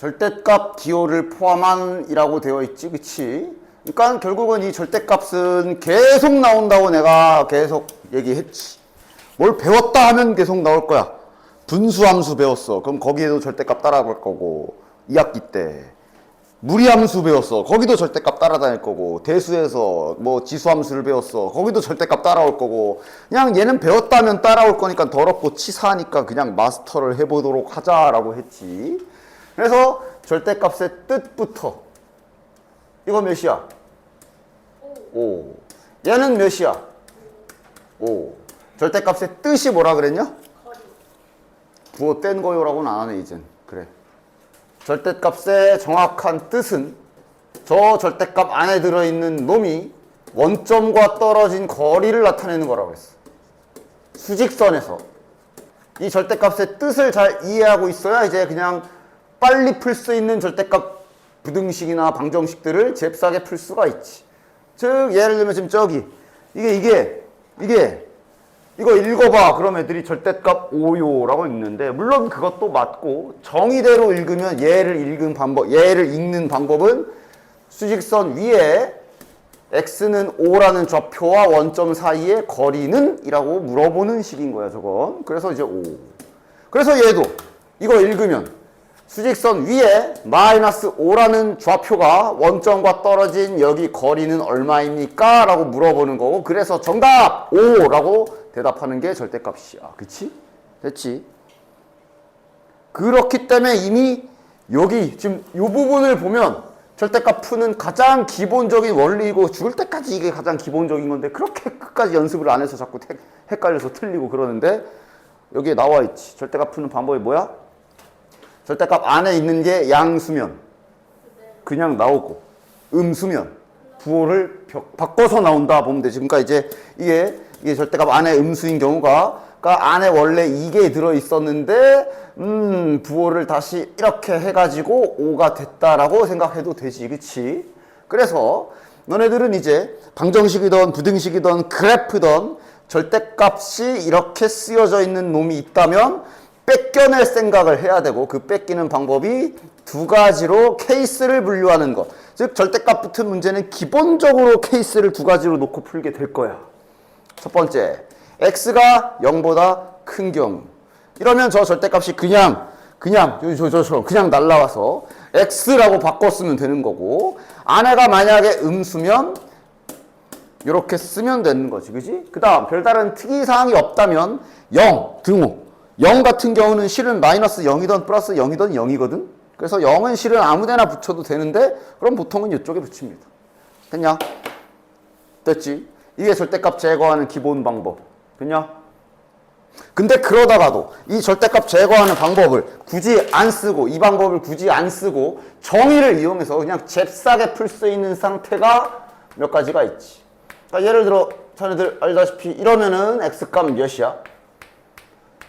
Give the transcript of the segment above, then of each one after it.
절대값 DO를 포함한이라고 되어 있지, 그치? 그러니까 결국은 이 절대값은 계속 나온다고 내가 계속 얘기했지. 뭘 배웠다 하면 계속 나올 거야. 분수함수 배웠어. 그럼 거기에도 절대값 따라갈 거고, 2학기 때. 무리함수 배웠어. 거기도 절대값 따라다닐 거고, 대수에서 뭐 지수함수를 배웠어. 거기도 절대값 따라올 거고, 그냥 얘는 배웠다면 따라올 거니까 더럽고 치사하니까 그냥 마스터를 해보도록 하자라고 했지. 그래서 절대값의 뜻부터. 이거 몇이야? 5. 얘는 몇이야? 5. 절대값의 뜻이 뭐라 그랬냐? 부호 뗀 거요라고는 안 하네, 이젠. 그래. 절대값의 정확한 뜻은 저 절대값 안에 들어있는 놈이 원점과 떨어진 거리를 나타내는 거라고 했어. 수직선에서. 이 절대값의 뜻을 잘 이해하고 있어야 이제 그냥 빨리 풀 수 있는 절대값 부등식이나 방정식들을 잽싸게 풀 수가 있지. 즉 예를 들면 지금 저기 이거 읽어봐. 그럼 애들이 절대값 5요라고 읽는데 물론 그것도 맞고 정의대로 읽으면 얘를 읽는 방법은 수직선 위에 x는 5라는 좌표와 원점 사이의 거리는? 이라고 물어보는 식인 거야 저건. 그래서 이제 5. 그래서 얘도 이거 읽으면 수직선 위에 마이너스 5라는 좌표가 원점과 떨어진 여기 거리는 얼마입니까? 라고 물어보는 거고, 그래서 정답 5라고 대답하는 게 절대값이야. 그치? 됐지? 그렇기 때문에 이미 여기 지금 이 부분을 보면 절대값 푸는 가장 기본적인 원리이고 죽을 때까지 이게 가장 기본적인 건데 그렇게 끝까지 연습을 안 해서 자꾸 헷갈려서 틀리고 그러는데 여기에 나와 있지. 절대값 푸는 방법이 뭐야? 절대값 안에 있는 게 양수면 그냥 나오고 음수면 부호를 바꿔서 나온다 보면 되지. 그러니까 이제 이게 절대값 안에 음수인 경우가 그러니까 안에 원래 이게 들어 있었는데 부호를 다시 이렇게 해가지고 5가 됐다라고 생각해도 되지. 그치? 그래서 너네들은 이제 방정식이든 부등식이든 그래프든 절대값이 이렇게 쓰여져 있는 놈이 있다면 뺏겨낼 생각을 해야 되고, 그 뺏기는 방법이 두 가지로 케이스를 분류하는 것. 즉 절대값 붙은 문제는 기본적으로 케이스를 두 가지로 놓고 풀게 될 거야. 첫 번째, x가 0보다 큰 경우. 이러면 저 절대값이 그냥 날라와서 x라고 바꿔 쓰면 되는 거고, 안에가 만약에 음수면 이렇게 쓰면 되는 거지. 그지? 그 다음 별다른 특이사항이 없다면 0 등호. 0 같은 경우는 실은 마이너스 0이든 플러스 0이든 0이거든. 그래서 0은 실은 아무데나 붙여도 되는데 그럼 보통은 이쪽에 붙입니다. 됐냐? 됐지? 이게 절대값 제거하는 기본 방법. 됐냐? 근데 그러다가도 이 절대값 제거하는 방법을 굳이 안 쓰고, 이 방법을 굳이 안 쓰고 정의를 이용해서 그냥 잽싸게 풀 수 있는 상태가 몇 가지가 있지. 그러니까 예를 들어 자네들 알다시피 이러면은 x값 몇이야?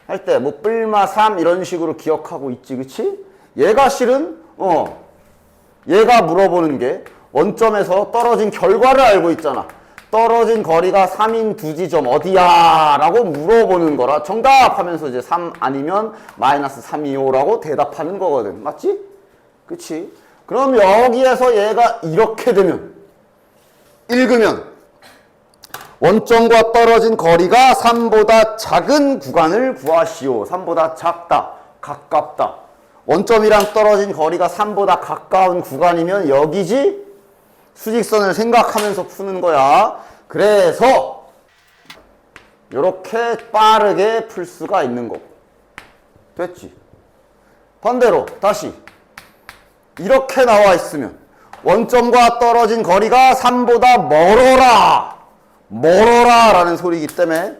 할 때 뭐 뿔마 3 이런 식으로 기억하고 있지. 그치? 얘가 실은 얘가 물어보는 게 원점에서 떨어진 결과를 알고 있잖아. 떨어진 거리가 3인 두 지점 어디야? 라고 물어보는 거라 정답 하면서 이제 3 아니면 마이너스 3이요 라고 대답하는 거거든. 맞지? 그치? 그럼 여기에서 얘가 이렇게 되면 읽으면 원점과 떨어진 거리가 3보다 작은 구간을 구하시오. 3보다 작다, 가깝다. 원점이랑 떨어진 거리가 3보다 가까운 구간이면 여기지? 수직선을 생각하면서 푸는 거야. 그래서 이렇게 빠르게 풀 수가 있는 거고. 됐지? 반대로 다시 이렇게 나와 있으면 원점과 떨어진 거리가 3보다 멀어라 라는 소리이기 때문에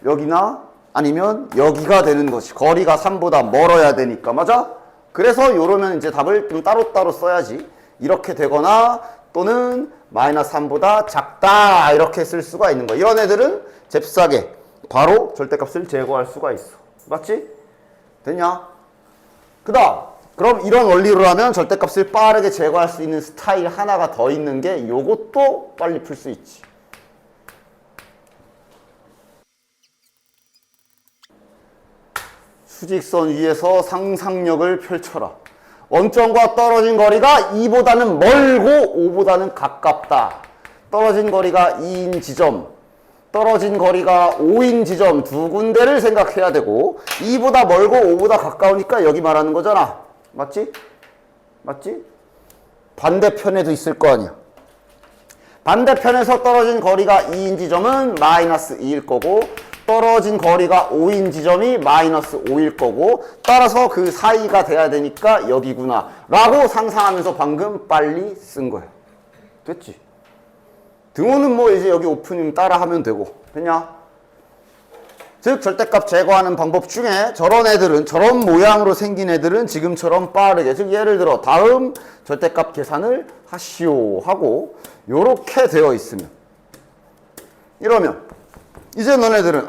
여기나 아니면 여기가 되는 것이, 거리가 3보다 멀어야 되니까. 맞아? 그래서 요러면 이제 답을 좀 따로따로 써야지. 이렇게 되거나 또는 마이너스 3보다 작다 이렇게 쓸 수가 있는 거야. 이런 애들은 잽싸게 바로 절대값을 제거할 수가 있어. 맞지? 됐냐? 그 다음 그럼 이런 원리로라면 절대값을 빠르게 제거할 수 있는 스타일 하나가 더 있는 게 요것도 빨리 풀 수 있지. 수직선 위에서 상상력을 펼쳐라. 원점과 떨어진 거리가 2보다는 멀고 5보다는 가깝다. 떨어진 거리가 2인 지점, 떨어진 거리가 5인 지점 두 군데를 생각해야 되고 2보다 멀고 5보다 가까우니까 여기 말하는 거잖아. 맞지? 맞지? 반대편에도 있을 거 아니야. 반대편에서 떨어진 거리가 2인 지점은 마이너스 2일 거고 떨어진 거리가 5인 지점이 마이너스 5일 거고 따라서 그 사이가 돼야 되니까 여기구나 라고 상상하면서 방금 빨리 쓴 거야. 됐지? 등호는 뭐 이제 여기 오프닝 따라 하면 되고 됐냐? 즉 절대값 제거하는 방법 중에 저런 애들은 저런 모양으로 생긴 애들은 지금처럼 빠르게 즉 예를 들어 다음 절대값 계산을 하시오 하고 요렇게 되어 있으면 이러면 이제 너네들은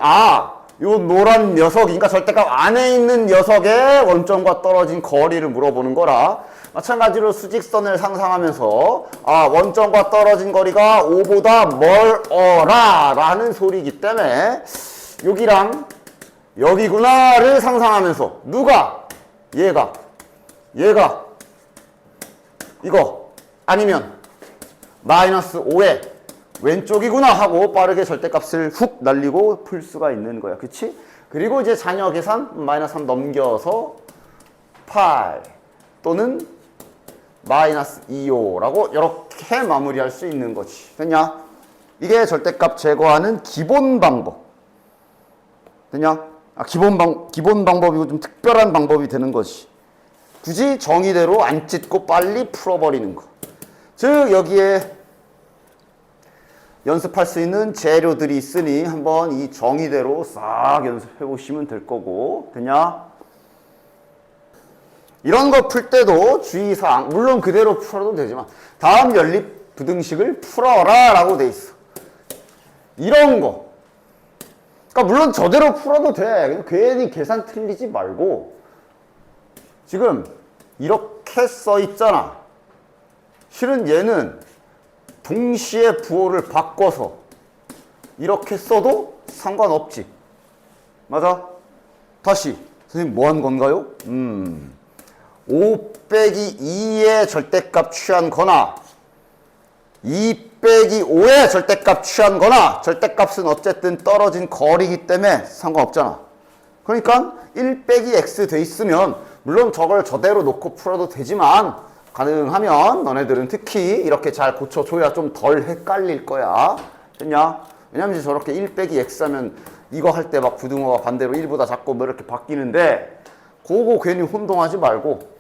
요 노란 녀석 그러니까 절대값 안에 있는 녀석의 원점과 떨어진 거리를 물어보는 거라 마찬가지로 수직선을 상상하면서 원점과 떨어진 거리가 5보다 멀어라 라는 소리이기 때문에 여기랑 여기구나를 상상하면서 누가 얘가 이거 아니면 마이너스 5에 왼쪽이구나 하고 빠르게 절대값을 훅 날리고 풀 수가 있는 거야. 그치? 그리고 이제 자녀 계산 마이너스 3 넘겨서 8 또는 마이너스 2호라고 이렇게 마무리할 수 있는 거지. 됐냐? 이게 절대값 제거하는 기본 방법. 됐냐? 기본 방법이고 좀 특별한 방법이 되는 거지. 굳이 정의대로 안 찢고 빨리 풀어버리는 거. 즉 여기에 연습할 수 있는 재료들이 있으니 한번 이 정의대로 싹 연습해 보시면 될 거고. 됐냐? 이런 거 풀 때도 주의사항 물론 그대로 풀어도 되지만 다음 연립 부등식을 풀어라 라고 돼 있어. 이런 거 그러니까 물론 저대로 풀어도 돼. 괜히 계산 틀리지 말고 지금 이렇게 써 있잖아. 실은 얘는 동시에 부호를 바꿔서 이렇게 써도 상관없지. 맞아? 다시 선생님 뭐 한 건가요? 5 빼기 2의 절대값 취한 거나 2 빼기 5의 절대값 취한 거나 절대값은 어쨌든 떨어진 거리이기 때문에 상관없잖아. 그러니까 1 빼기 x 돼 있으면 물론 저걸 저대로 놓고 풀어도 되지만 가능하면 너네들은 특히 이렇게 잘 고쳐줘야 좀 덜 헷갈릴 거야. 됐냐? 왜냐면 이제 저렇게 1 빼기 x 하면 이거 할 때 막 부등호가 반대로 1보다 작고 뭐 이렇게 바뀌는데 그거 괜히 혼동하지 말고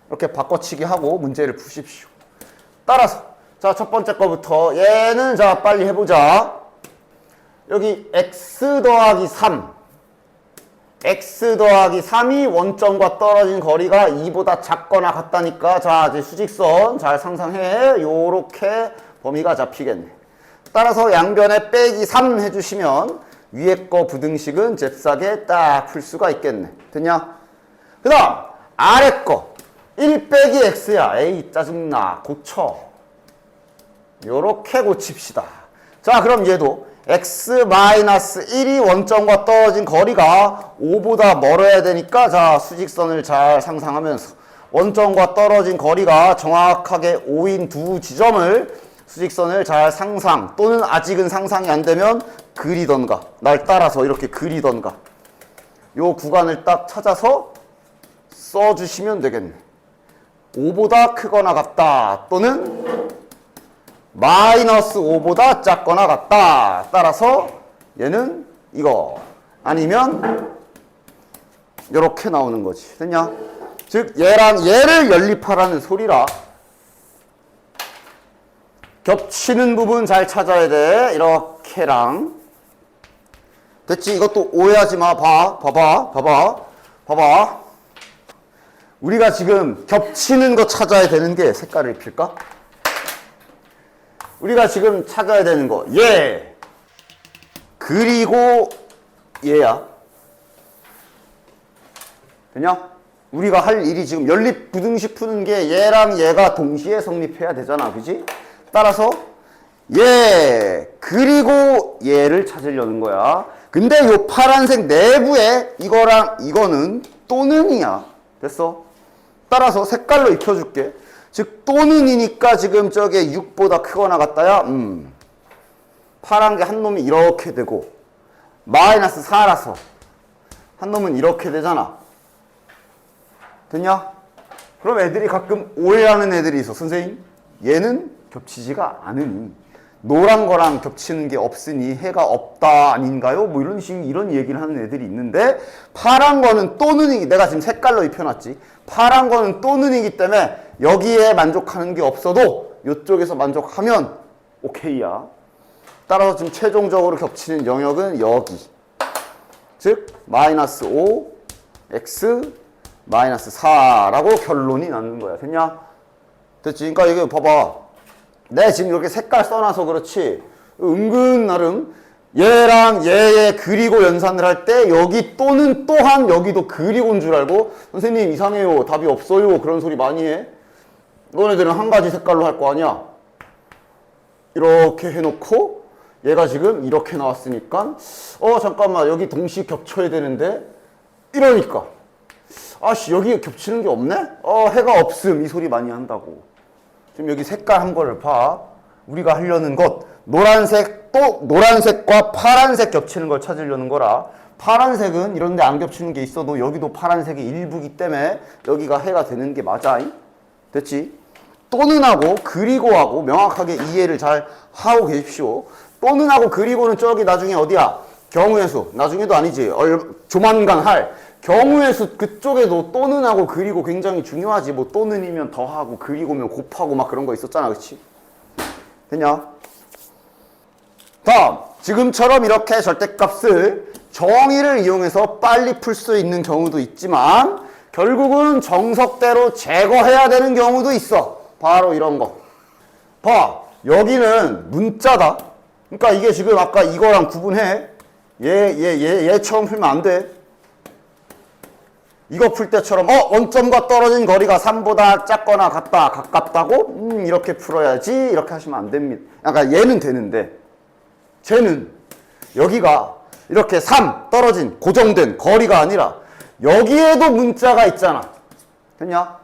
이렇게 바꿔치기 하고 문제를 푸십시오. 따라서 자, 첫 번째 거부터 얘는 자 빨리 해보자. 여기 x 더하기 3 x 더하기 3이 원점과 떨어진 거리가 2보다 작거나 같다니까 자 이제 수직선 잘 상상해. 요렇게 범위가 잡히겠네. 따라서 양변에 빼기 3 해주시면 위에 거 부등식은 잽싸게 딱 풀 수가 있겠네. 됐냐? 그 다음 아래 거 1 빼기 x야. 에이 짜증나. 고쳐. 요렇게 고칩시다. 자 그럼 얘도 x-1이 원점과 떨어진 거리가 5보다 멀어야 되니까 자 수직선을 잘 상상하면서 원점과 떨어진 거리가 정확하게 5인 두 지점을 수직선을 잘 상상 또는 아직은 상상이 안 되면 그리던가 날 따라서 이렇게 그리던가 요 구간을 딱 찾아서 써주시면 되겠네. 5보다 크거나 같다 또는 마이너스 5보다 작거나 같다. 따라서 얘는 이거 아니면 이렇게 나오는 거지. 됐냐? 즉 얘랑 얘를 연립하라는 소리라. 겹치는 부분 잘 찾아야 돼. 이렇게랑 됐지? 이것도 오해하지 마. 봐봐. 우리가 지금 겹치는 거 찾아야 되는 게 색깔을 입힐까? 우리가 지금 찾아야 되는 거 얘 그리고 얘야. 되냐? 우리가 할 일이 지금 연립 부등식 푸는 게 얘랑 얘가 동시에 성립해야 되잖아. 그지? 따라서 얘 그리고 얘를 찾으려는 거야. 근데 요 파란색 내부에 이거랑 이거는 또는이야. 됐어? 따라서 색깔로 입혀줄게. 즉 또는이니까 지금 저게 6보다 크거나 같다야. 파란 게 한 놈이 이렇게 되고 마이너스 4라서 한 놈은 이렇게 되잖아. 됐냐? 그럼 애들이 가끔 오해하는 애들이 있어. 선생님, 얘는 겹치지가 않으니 노란 거랑 겹치는 게 없으니 해가 없다 아닌가요? 뭐 이런 얘기를 하는 애들이 있는데, 파란 거는 또는이기, 내가 지금 색깔로 입혀놨지. 파란 거는 또는이기 때문에 여기에 만족하는 게 없어도 이쪽에서 만족하면 오케이야. 따라서 지금 최종적으로 겹치는 영역은 여기. 즉 마이너스 5 x 마이너스 4라고 결론이 나는 거야. 됐냐? 됐지? 그러니까 이게 봐봐. 내가 지금 이렇게 색깔 써놔서 그렇지 은근 나름 얘랑 얘의 그리고 연산을 할 때 여기 또는 또한 여기도 그리고인 줄 알고 선생님 이상해요, 답이 없어요, 그런 소리 많이 해. 너네들은 한 가지 색깔로 할 거 아니야. 이렇게 해놓고 얘가 지금 이렇게 나왔으니까 잠깐만 여기 동시에 겹쳐야 되는데 이러니까 아씨 여기 겹치는 게 없네? 해가 없음, 이 소리 많이 한다고. 지금 여기 색깔 한 거를 봐. 우리가 하려는 것, 노란색, 또 노란색과 파란색 겹치는 걸 찾으려는 거라. 파란색은 이런데 안 겹치는 게 있어도 여기도 파란색의 일부기 때문에 여기가 해가 되는 게 맞아. 됐지? 또는 하고 그리고 하고 명확하게 이해를 잘 하고 계십시오. 또는 하고 그리고는 저기 나중에 어디야? 경우의 수. 나중에도 아니지. 조만간 할. 경우의 수 그쪽에도 또는 하고 그리고 굉장히 중요하지. 뭐 또는이면 더하고 그리고면 곱하고 막 그런 거 있었잖아. 그치? 됐냐? 다음, 지금처럼 이렇게 절대값을 정의를 이용해서 빨리 풀 수 있는 경우도 있지만 결국은 정석대로 제거해야 되는 경우도 있어. 바로 이런 거. 봐, 여기는 문자다. 그러니까 이게 지금 아까 이거랑 구분해. 얘처럼 풀면 안 돼. 이거 풀 때처럼 원점과 떨어진 거리가 3보다 작거나 같다, 가깝다고? 이렇게 풀어야지. 이렇게 하시면 안 됩니다. 그러니까 얘는 되는데 쟤는 여기가 이렇게 3 떨어진 고정된 거리가 아니라 여기에도 문자가 있잖아. 됐냐?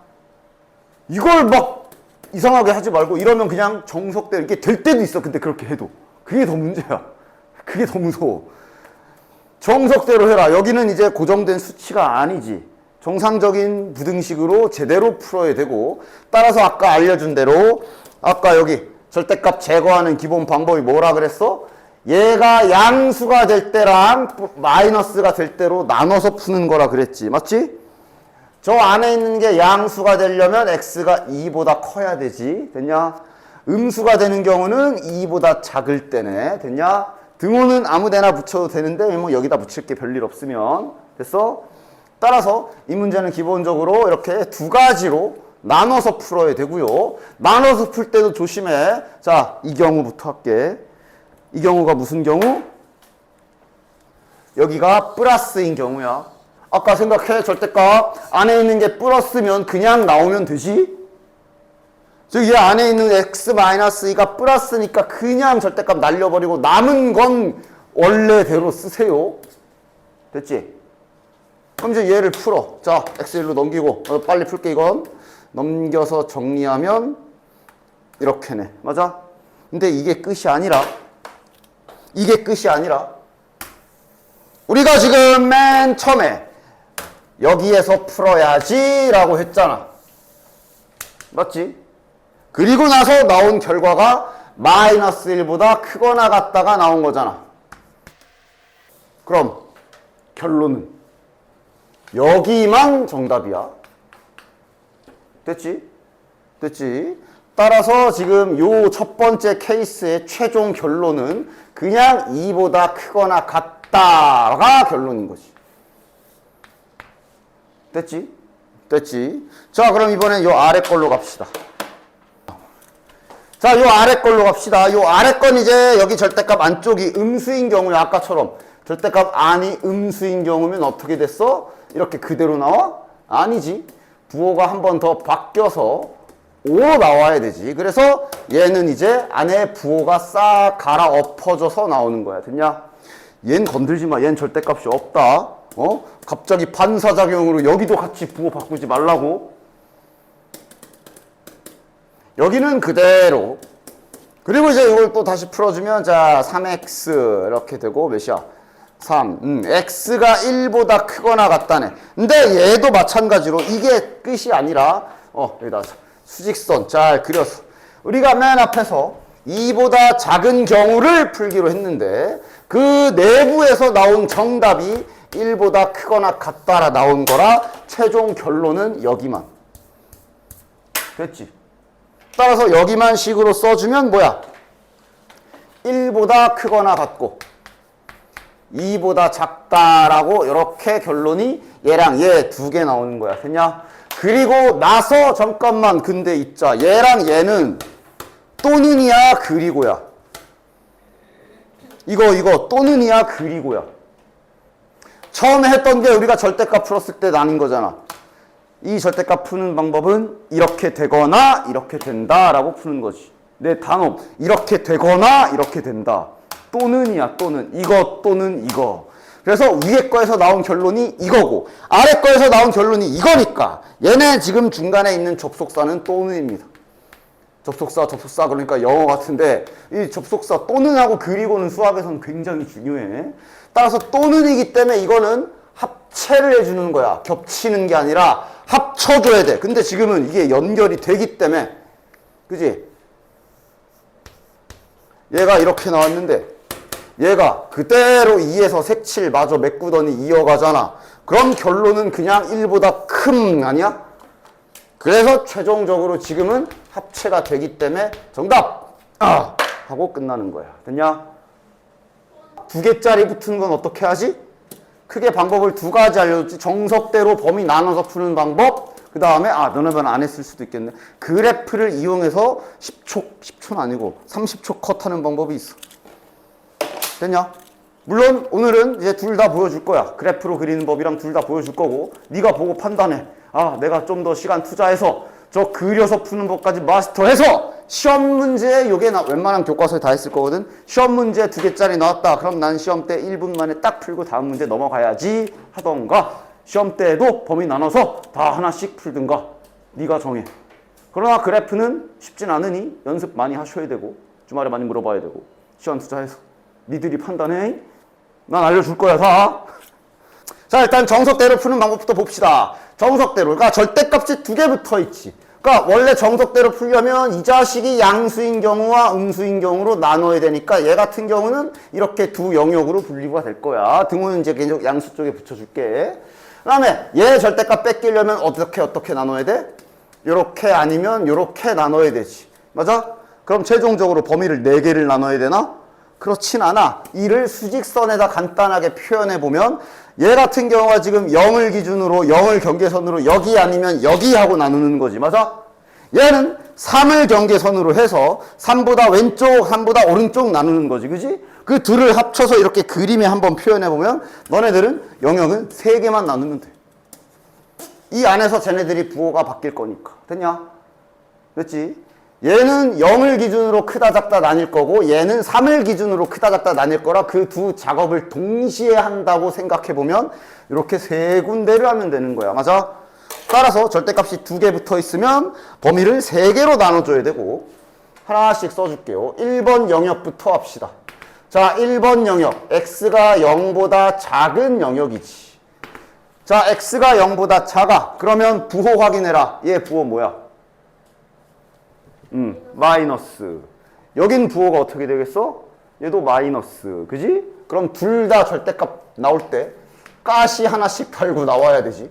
이걸 막 이상하게 하지 말고 이러면 그냥 정석대로 이렇게 될 때도 있어. 근데 그렇게 해도 그게 더 문제야. 그게 더 무서워. 정석대로 해라. 여기는 이제 고정된 수치가 아니지. 정상적인 부등식으로 제대로 풀어야 되고, 따라서 아까 알려준 대로 아까 여기 절대값 제거하는 기본 방법이 뭐라 그랬어? 얘가 양수가 될 때랑 마이너스가 될 때로 나눠서 푸는 거라 그랬지. 맞지? 저 안에 있는 게 양수가 되려면 x가 2보다 커야 되지. 됐냐? 음수가 되는 경우는 2보다 작을 때네. 됐냐? 등호는 아무 데나 붙여도 되는데 뭐 여기다 붙일 게 별일 없으면. 됐어? 따라서 이 문제는 기본적으로 이렇게 두 가지로 나눠서 풀어야 되고요. 나눠서 풀 때도 조심해. 자, 이 경우부터 할게. 이 경우가 무슨 경우? 여기가 플러스인 경우야. 아까 생각해. 절대값 안에 있는 게 플러스면 그냥 나오면 되지. 즉 이 안에 있는 x-2가 플러스니까 그냥 절대값 날려버리고 남은 건 원래대로 쓰세요. 됐지? 그럼 이제 얘를 풀어. 자, x1로 넘기고 빨리 풀게. 이건 넘겨서 정리하면 이렇게네. 맞아? 근데 이게 끝이 아니라 우리가 지금 맨 처음에 여기에서 풀어야지 라고 했잖아. 맞지? 그리고 나서 나온 결과가 마이너스 1보다 크거나 같다가 나온 거잖아. 그럼 결론은 여기만 정답이야. 됐지? 됐지? 따라서 지금 요 첫 번째 케이스의 최종 결론은 그냥 2보다 크거나 같다가 결론인 거지. 됐지? 됐지? 자, 그럼 이번엔 요 아래 걸로 갑시다. 자, 요 아래 걸로 갑시다. 요 아래 건 이제 여기 절대값 안쪽이 음수인 경우에 아까처럼 절대값 안이 음수인 경우면 어떻게 됐어? 이렇게 그대로 나와? 아니지. 부호가 한 번 더 바뀌어서 5로 나와야 되지. 그래서 얘는 이제 안에 부호가 싹 갈아엎어져서 나오는 거야. 됐냐? 얘는 건들지 마. 얘는 절대값이 없다. 갑자기 반사작용으로 여기도 같이 부호 바꾸지 말라고. 여기는 그대로. 그리고 이제 이걸 또 다시 풀어주면 자 3x 이렇게 되고 몇이야? 3. x가 1보다 크거나 같다네. 근데 얘도 마찬가지로 이게 끝이 아니라 여기다 수직선 잘 그려서 우리가 맨 앞에서 2보다 작은 경우를 풀기로 했는데 그 내부에서 나온 정답이 1보다 크거나 같다라 나온 거라 최종 결론은 여기만. 됐지? 따라서 여기만 식으로 써주면 뭐야? 1보다 크거나 같고 2보다 작다라고 이렇게 결론이 얘랑 얘 두 개 나오는 거야. 됐냐? 그리고 나서 잠깐만 근데 있자. 얘랑 얘는 또는이야 그리고야. 이거 또는이야 그리고야. 처음에 했던 게 우리가 절대값 풀었을 때 나뉜 거잖아. 이 절대값 푸는 방법은 이렇게 되거나 이렇게 된다라고 푸는 거지. 내 단어 이렇게 되거나 이렇게 된다. 또는이야 또는. 이거 또는 이거. 그래서 위에 거에서 나온 결론이 이거고 아래 거에서 나온 결론이 이거니까 얘네 지금 중간에 있는 접속사는 또는입니다. 접속사 그러니까 영어 같은데 이 접속사 또는하고 그리고는 수학에서는 굉장히 중요해. 따라서 또는이기 때문에 이거는 합체를 해주는 거야. 겹치는 게 아니라 합쳐줘야 돼. 근데 지금은 이게 연결이 되기 때문에 그지? 얘가 이렇게 나왔는데 얘가 그대로 2에서 색칠 마저 메꾸더니 이어가잖아. 그럼 결론은 그냥 1보다 큰 아니야? 그래서 최종적으로 지금은 합체가 되기 때문에 정답! 하고 끝나는 거야. 됐냐? 2개짜리 붙은 건 어떻게 하지? 크게 방법을 2가지 알려줬지. 정석대로 범위 나눠서 푸는 방법. 그 다음에 너네만 안 했을 수도 있겠네. 그래프를 이용해서 10초는 아니고 30초 컷하는 방법이 있어. 됐냐? 물론 오늘은 이제 둘 다 보여줄 거야. 그래프로 그리는 법이랑 둘 다 보여줄 거고 네가 보고 판단해. 내가 좀 더 시간 투자해서 저 그려서 푸는 법까지 마스터해서 시험 문제에 요게 웬만한 교과서에 다 있을 거거든. 시험 문제 2개짜리 나왔다. 그럼 난 시험 때 1분 만에 딱 풀고 다음 문제 넘어가야지 하던가 시험 때에도 범위 나눠서 다 하나씩 풀든가 네가 정해. 그러나 그래프는 쉽진 않으니 연습 많이 하셔야 되고 주말에 많이 물어봐야 되고 시간 투자해서 니들이 판단해. 난 알려줄 거야 다. 자 일단 정석대로 푸는 방법부터 봅시다. 정석대로 그러니까 절대값이 2개 붙어 있지. 그러니까 원래 정석대로 풀려면 이 자식이 양수인 경우와 음수인 경우로 나눠야 되니까 얘 같은 경우는 이렇게 두 영역으로 분리가 될 거야. 등호는 이제 계속 양수 쪽에 붙여줄게. 그 다음에 얘 절대값 뺏기려면 어떻게 나눠야 돼? 요렇게 아니면 요렇게 나눠야 되지. 맞아? 그럼 최종적으로 범위를 4개를 나눠야 되나? 그렇진 않아. 이를 수직선에다 간단하게 표현해보면 얘 같은 경우가 지금 0을 기준으로 0을 경계선으로 여기 아니면 여기 하고 나누는 거지. 맞아? 얘는 3을 경계선으로 해서 3보다 왼쪽, 3보다 오른쪽 나누는 거지. 그지? 그 둘을 합쳐서 이렇게 그림에 한번 표현해보면 너네들은 영역은 3개만 나누면 돼. 이 안에서 쟤네들이 부호가 바뀔 거니까. 됐냐? 됐지? 얘는 0을 기준으로 크다 작다 나뉠 거고 얘는 3을 기준으로 크다 작다 나뉠 거라 그 두 작업을 동시에 한다고 생각해보면 이렇게 3군데를 하면 되는 거야. 맞아? 따라서 절대값이 2개 붙어 있으면 범위를 3개로 나눠줘야 되고 하나씩 써줄게요. 1번 영역부터 합시다. 자, 1번 영역. x가 0보다 작은 영역이지. 자, x가 0보다 작아. 그러면 부호 확인해라. 얘 부호 뭐야? 마이너스. 여긴 부호가 어떻게 되겠어? 얘도 마이너스. 그지? 그럼 둘 다 절대값 나올 때 가시 하나씩 달고 나와야 되지.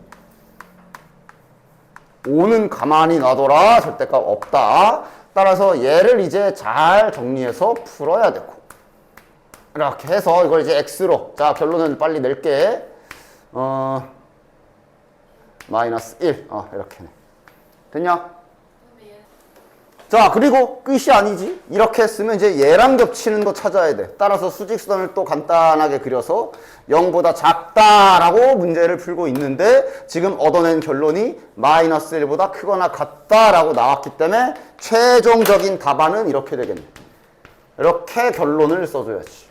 5는 가만히 놔둬라. 절대값 없다. 따라서 얘를 이제 잘 정리해서 풀어야 되고. 이렇게 해서 이걸 이제 x로. 자, 결론은 빨리 낼게. 마이너스 1. 이렇게. 됐냐? 자, 그리고 끝이 아니지. 이렇게 했으면 이제 얘랑 겹치는 거 찾아야 돼. 따라서 수직선을 또 간단하게 그려서 0보다 작다라고 문제를 풀고 있는데 지금 얻어낸 결론이 마이너스 1보다 크거나 같다라고 나왔기 때문에 최종적인 답안은 이렇게 되겠네. 이렇게 결론을 써줘야지.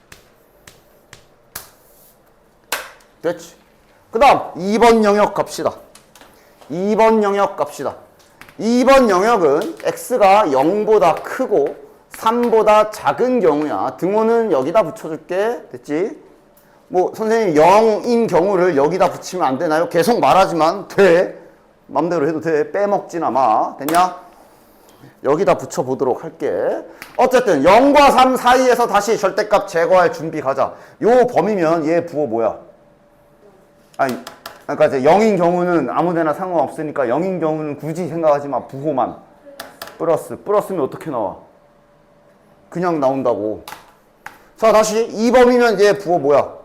됐지? 그 다음 2번 영역 갑시다. 2번 영역 갑시다. 2번 영역은 x가 0보다 크고 3보다 작은 경우야. 등호는 여기다 붙여줄게. 됐지? 뭐 선생님 0인 경우를 여기다 붙이면 안 되나요? 계속 말하지만 돼. 맘대로 해도 돼. 빼먹지나 마. 됐냐? 여기다 붙여보도록 할게. 어쨌든 0과 3 사이에서 다시 절대값 제거할 준비 가자. 요 범위면 얘 부호 뭐야? 아니 그러니까 이제 0인 경우는 아무데나 상관없으니까 0인 경우는 굳이 생각하지 마. 부호만. 플러스면 어떻게 나와? 그냥 나온다고. 자 다시 이 범위면 얘 부호 뭐야?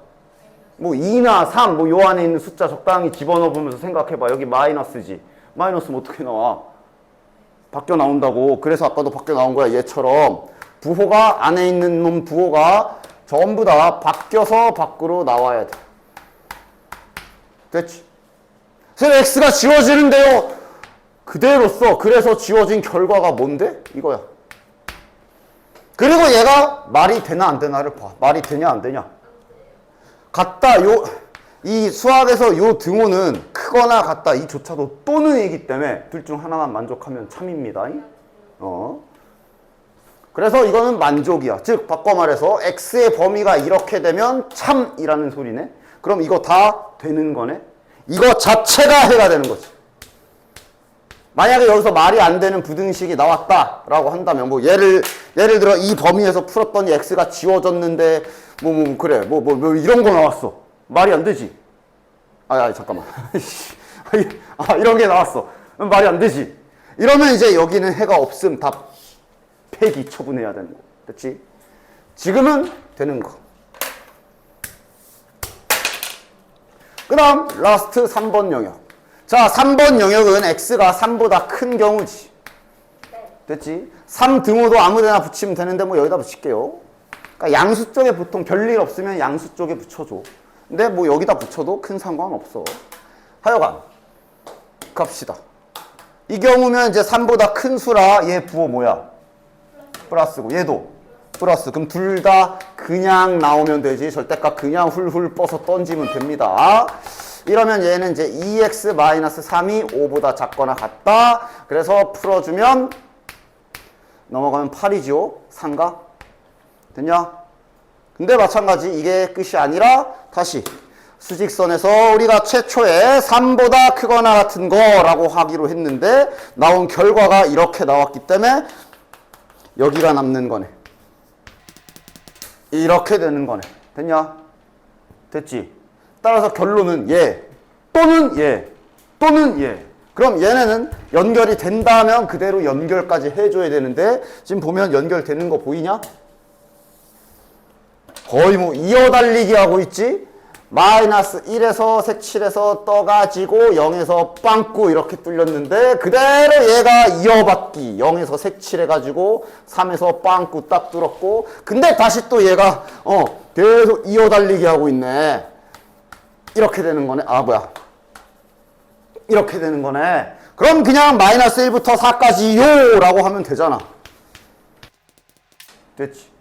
뭐 2나 3 뭐 요 안에 있는 숫자 적당히 집어넣어 보면서 생각해봐. 여기 마이너스지. 마이너스면 어떻게 나와? 바뀌어 나온다고. 그래서 아까도 바뀌어 나온 거야. 얘처럼 부호가 안에 있는 놈 부호가 전부 다 바뀌어서 밖으로 나와야 돼. 됐지? 그래서 x가 지워지는데요. 그대로 써. 그래서 지워진 결과가 뭔데? 이거야. 그리고 얘가 말이 되나 안 되나를 봐. 말이 되냐 안 되냐. 같다. 이 수학에서 요 등호는 크거나 같다. 이조차도 또는이기 때문에 둘 중 하나만 만족하면 참입니다. 그래서 이거는 만족이야. 즉 바꿔 말해서 x의 범위가 이렇게 되면 참이라는 소리네. 그럼 이거 다 되는 거네. 이거 자체가 해가 되는 거지. 만약에 여기서 말이 안 되는 부등식이 나왔다라고 한다면 뭐 예를 들어 이 범위에서 풀었더니 x가 지워졌는데 그래 뭐 이런 거 나왔어. 말이 안 되지. 잠깐만. 이런 게 나왔어. 말이 안 되지. 이러면 이제 여기는 해가 없음. 다 폐기 처분해야 되는 거. 됐지? 지금은 되는 거. 그 다음 라스트 3번 영역. 자 3번 영역은 x가 3보다 큰 경우지. 됐지? 3 등호도 아무데나 붙이면 되는데 뭐 여기다 붙일게요. 그러니까 양수 쪽에 보통 별일 없으면 양수 쪽에 붙여줘. 근데 뭐 여기다 붙여도 큰 상관없어. 하여간 갑시다. 이 경우면 이제 3보다 큰 수라 얘 부호 뭐야? 플러스고 얘도 플러스. 그럼 둘 다 그냥 나오면 되지. 절대값 그냥 훌훌 뻗어 던지면 됩니다. 이러면 얘는 이제 2x-3이 5보다 작거나 같다. 그래서 풀어주면 넘어가면 8이죠. 3가? 됐냐? 근데 마찬가지 이게 끝이 아니라 다시 수직선에서 우리가 최초에 3보다 크거나 같은 거라고 하기로 했는데 나온 결과가 이렇게 나왔기 때문에 여기가 남는 거네. 이렇게 되는 거네. 됐냐? 됐지? 따라서 결론은 얘 또는 얘 또는 얘. 그럼 얘네는 연결이 된다면 그대로 연결까지 해줘야 되는데 지금 보면 연결되는 거 보이냐? 거의 뭐 이어달리기 하고 있지? 마이너스 1에서 색칠해서 떠가지고 0에서 빵꾸 이렇게 뚫렸는데 그대로 얘가 이어받기 0에서 색칠해가지고 3에서 빵꾸 딱 뚫었고 근데 다시 또 얘가 계속 이어달리기 하고 있네. 이렇게 되는 거네. 이렇게 되는 거네. 그럼 그냥 마이너스 1부터 4까지요 라고 하면 되잖아. 됐지?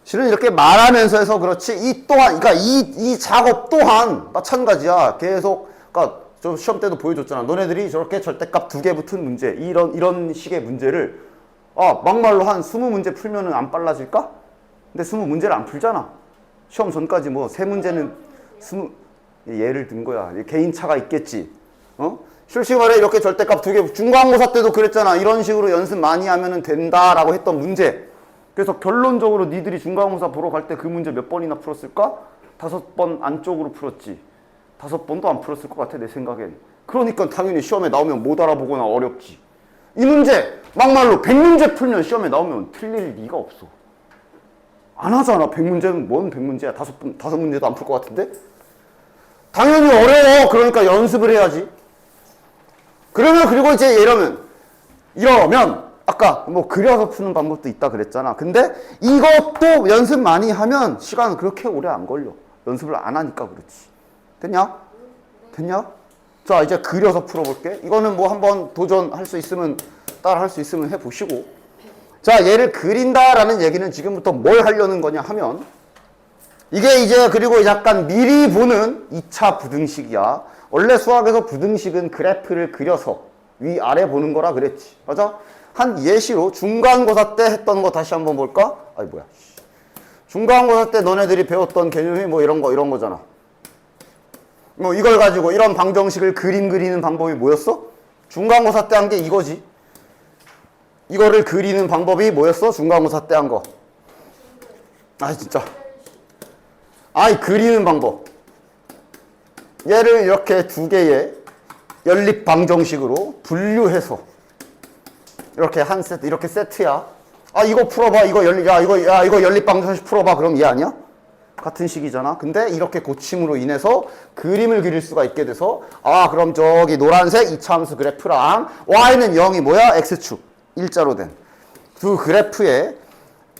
실은 이렇게 말하면서 해서 그렇지 이 또한 그러니까 이 작업 또한 마찬가지야. 계속 그러니까 저 시험 때도 보여줬잖아. 너네들이 저렇게 절대값 2개 붙은 문제 이런 식의 문제를 막말로 한 20문제 풀면은 안 빨라질까? 근데 20문제를 안 풀잖아. 시험 전까지 뭐 3문제는 예를 든 거야. 개인차가 있겠지. 실시간에 이렇게 절대값 2개 중간고사 때도 그랬잖아. 이런 식으로 연습 많이 하면은 된다라고 했던 문제. 그래서 결론적으로 니들이 중간고사 보러 갈 때 그 문제 몇 번이나 풀었을까? 5번 안쪽으로 풀었지. 5번도 안 풀었을 것 같아 내 생각엔. 그러니까 당연히 시험에 나오면 못 알아보거나 어렵지. 이 문제 막말로 100문제 풀면 시험에 나오면 틀릴 리가 없어. 안 하잖아. 100문제는 뭔 100문제야. 5문제도 안 풀 것 같은데? 당연히 어려워. 그러니까 연습을 해야지. 그리고 이제 이러면 아까 뭐 그려서 푸는 방법도 있다 그랬잖아. 근데 이것도 연습 많이 하면 시간은 그렇게 오래 안 걸려. 연습을 안 하니까 그렇지. 됐냐? 자 이제 그려서 풀어볼게. 이거는 뭐 한번 도전할 수 있으면 따라 할 수 있으면 해보시고. 자 얘를 그린다라는 얘기는 지금부터 뭘 하려는 거냐 하면 이게 이제 그리고 약간 미리 보는 2차 부등식이야. 원래 수학에서 부등식은 그래프를 그려서 위아래 보는 거라 그랬지. 맞아? 한 예시로 중간고사 때 했던 거 다시 한번 볼까? 아니 뭐야. 중간고사 때 너네들이 배웠던 개념이 뭐 이런 거잖아. 뭐 이걸 가지고 이런 방정식을 그림 그리는 방법이 뭐였어? 중간고사 때 한 게 이거지. 이거를 그리는 방법이 뭐였어? 중간고사 때 한 거. 아 진짜. 아이 그리는 방법. 얘를 이렇게 두 개의 연립 방정식으로 분류해서 이렇게 한 세트, 이렇게 세트야. 아 이거 풀어봐. 이거 연립 방정식 풀어봐. 그럼 얘 아니야? 같은 식이잖아. 근데 이렇게 고침으로 인해서 그림을 그릴 수가 있게 돼서 아 그럼 저기 노란색 이차함수 그래프랑 y는 0이 뭐야? x축 일자로 된 두 그래프의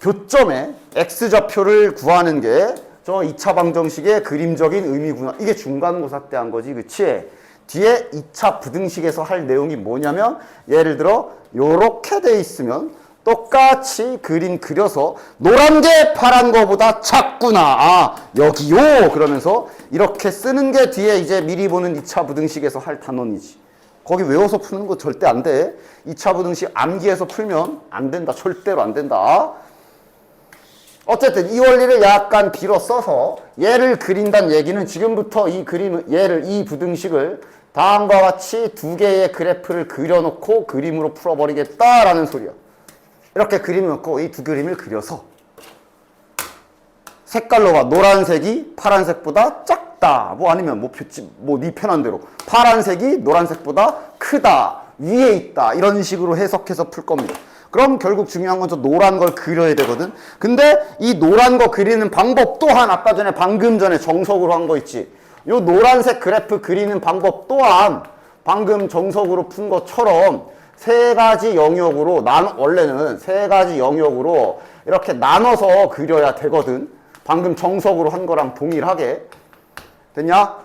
교점에 x좌표를 구하는 게 저 2차 방정식의 그림적인 의미구나. 이게 중간고사 때 한 거지. 그치? 뒤에 2차 부등식에서 할 내용이 뭐냐면 예를 들어 요렇게 돼 있으면 똑같이 그림 그려서 노란 게 파란 거보다 작구나. 아 여기요. 그러면서 이렇게 쓰는 게 뒤에 이제 미리 보는 2차 부등식에서 할 단원이지. 거기 외워서 푸는 거 절대 안 돼. 2차 부등식 암기해서 풀면 안 된다. 절대로 안 된다. 어쨌든 이 원리를 약간 빌어 써서 얘를 그린다는 얘기는 지금부터 이 부등식을 다음과 같이 두 개의 그래프를 그려놓고 그림으로 풀어버리겠다라는 소리야. 이렇게 그림을 놓고 이 두 그림을 그려서 색깔로 봐. 노란색이 파란색보다 작다. 뭐 아니면 네 편한 대로 파란색이 노란색보다 크다. 위에 있다. 이런 식으로 해석해서 풀 겁니다. 그럼 결국 중요한 건 저 노란 걸 그려야 되거든. 근데 이 노란 거 그리는 방법 또한 아까 전에 방금 전에 정석으로 한 거 있지. 요 노란색 그래프 그리는 방법 또한 방금 정석으로 푼 것처럼 세 가지 영역으로 원래는 세 가지 영역으로 이렇게 나눠서 그려야 되거든. 방금 정석으로 한 거랑 동일하게. 됐냐?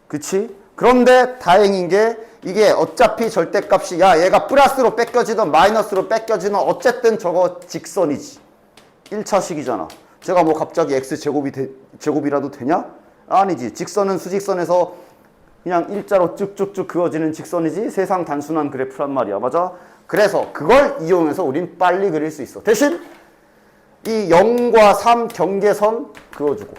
그치? 그런데 다행인 게 이게 어차피 절대값이 얘가 플러스로 뺏겨지든 마이너스로 뺏겨지든 어쨌든 저거 직선이지. 1차식이잖아. 제가 뭐 갑자기 x제곱이라도 되냐? 아니지. 직선은 수직선에서 그냥 일자로 쭉쭉쭉 그어지는 직선이지 세상 단순한 그래프란 말이야. 맞아? 그래서 그걸 이용해서 우린 빨리 그릴 수 있어. 대신 이 0과 3 경계선 그어주고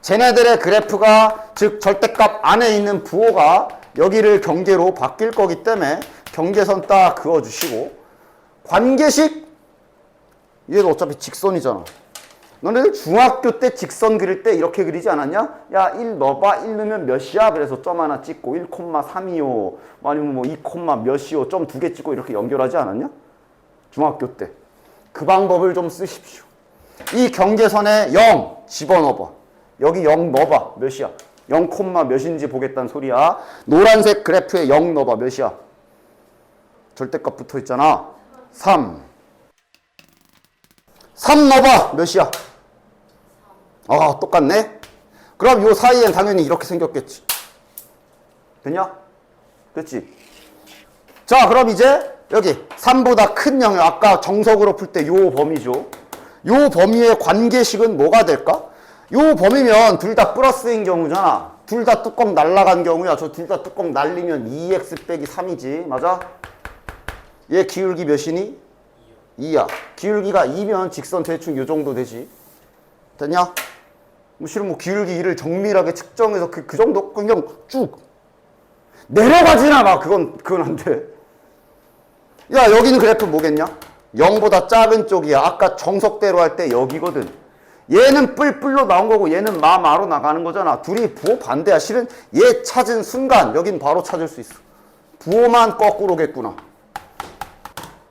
쟤네들의 그래프가 즉 절대값 안에 있는 부호가 여기를 경계로 바뀔 거기 때문에 경계선 딱 그어주시고 관계식 얘도 어차피 직선이잖아. 너네들 중학교 때 직선 그릴 때 이렇게 그리지 않았냐? 야 1 넣어봐. 1 넣으면 몇이야? 그래서 점 하나 찍고 1,3이요 아니면 뭐 2, 몇이요 점 두 개 찍고 이렇게 연결하지 않았냐? 중학교 때. 그 방법을 좀 쓰십시오. 이 경계선에 0 집어넣어봐. 여기 0 넣어봐. 몇이야? 0, 몇인지 보겠다는 소리야. 노란색 그래프에 0 넣어봐. 몇이야? 절대값 붙어 있잖아. 3 넣어봐. 몇이야? 아 똑같네. 그럼 요 사이엔 당연히 이렇게 생겼겠지. 됐냐? 됐지? 자 그럼 이제 여기 3보다 큰 영역 아까 정석으로 풀 때 요 범위죠. 요 범위의 관계식은 뭐가 될까? 요 범위면 둘 다 플러스인 경우잖아. 둘 다 뚜껑 날라간 경우야. 저 둘 다 뚜껑 날리면 2x 빼기 3이지. 맞아? 얘 기울기 몇이니? 2야. 기울기가 2면 직선 대충 요 정도 되지. 됐냐? 실은 뭐 기울기 2를 정밀하게 측정해서 그 정도 그냥 쭉 내려가지나 마. 그건 안 돼. 야 여기는 그래프 뭐겠냐? 0보다 작은 쪽이야. 아까 정석대로 할 때 여기거든. 얘는 뿔뿔로 나온 거고 얘는 마마로 나가는 거잖아. 둘이 부호 반대야. 실은 얘 찾은 순간 여긴 바로 찾을 수 있어. 부호만 거꾸로겠구나.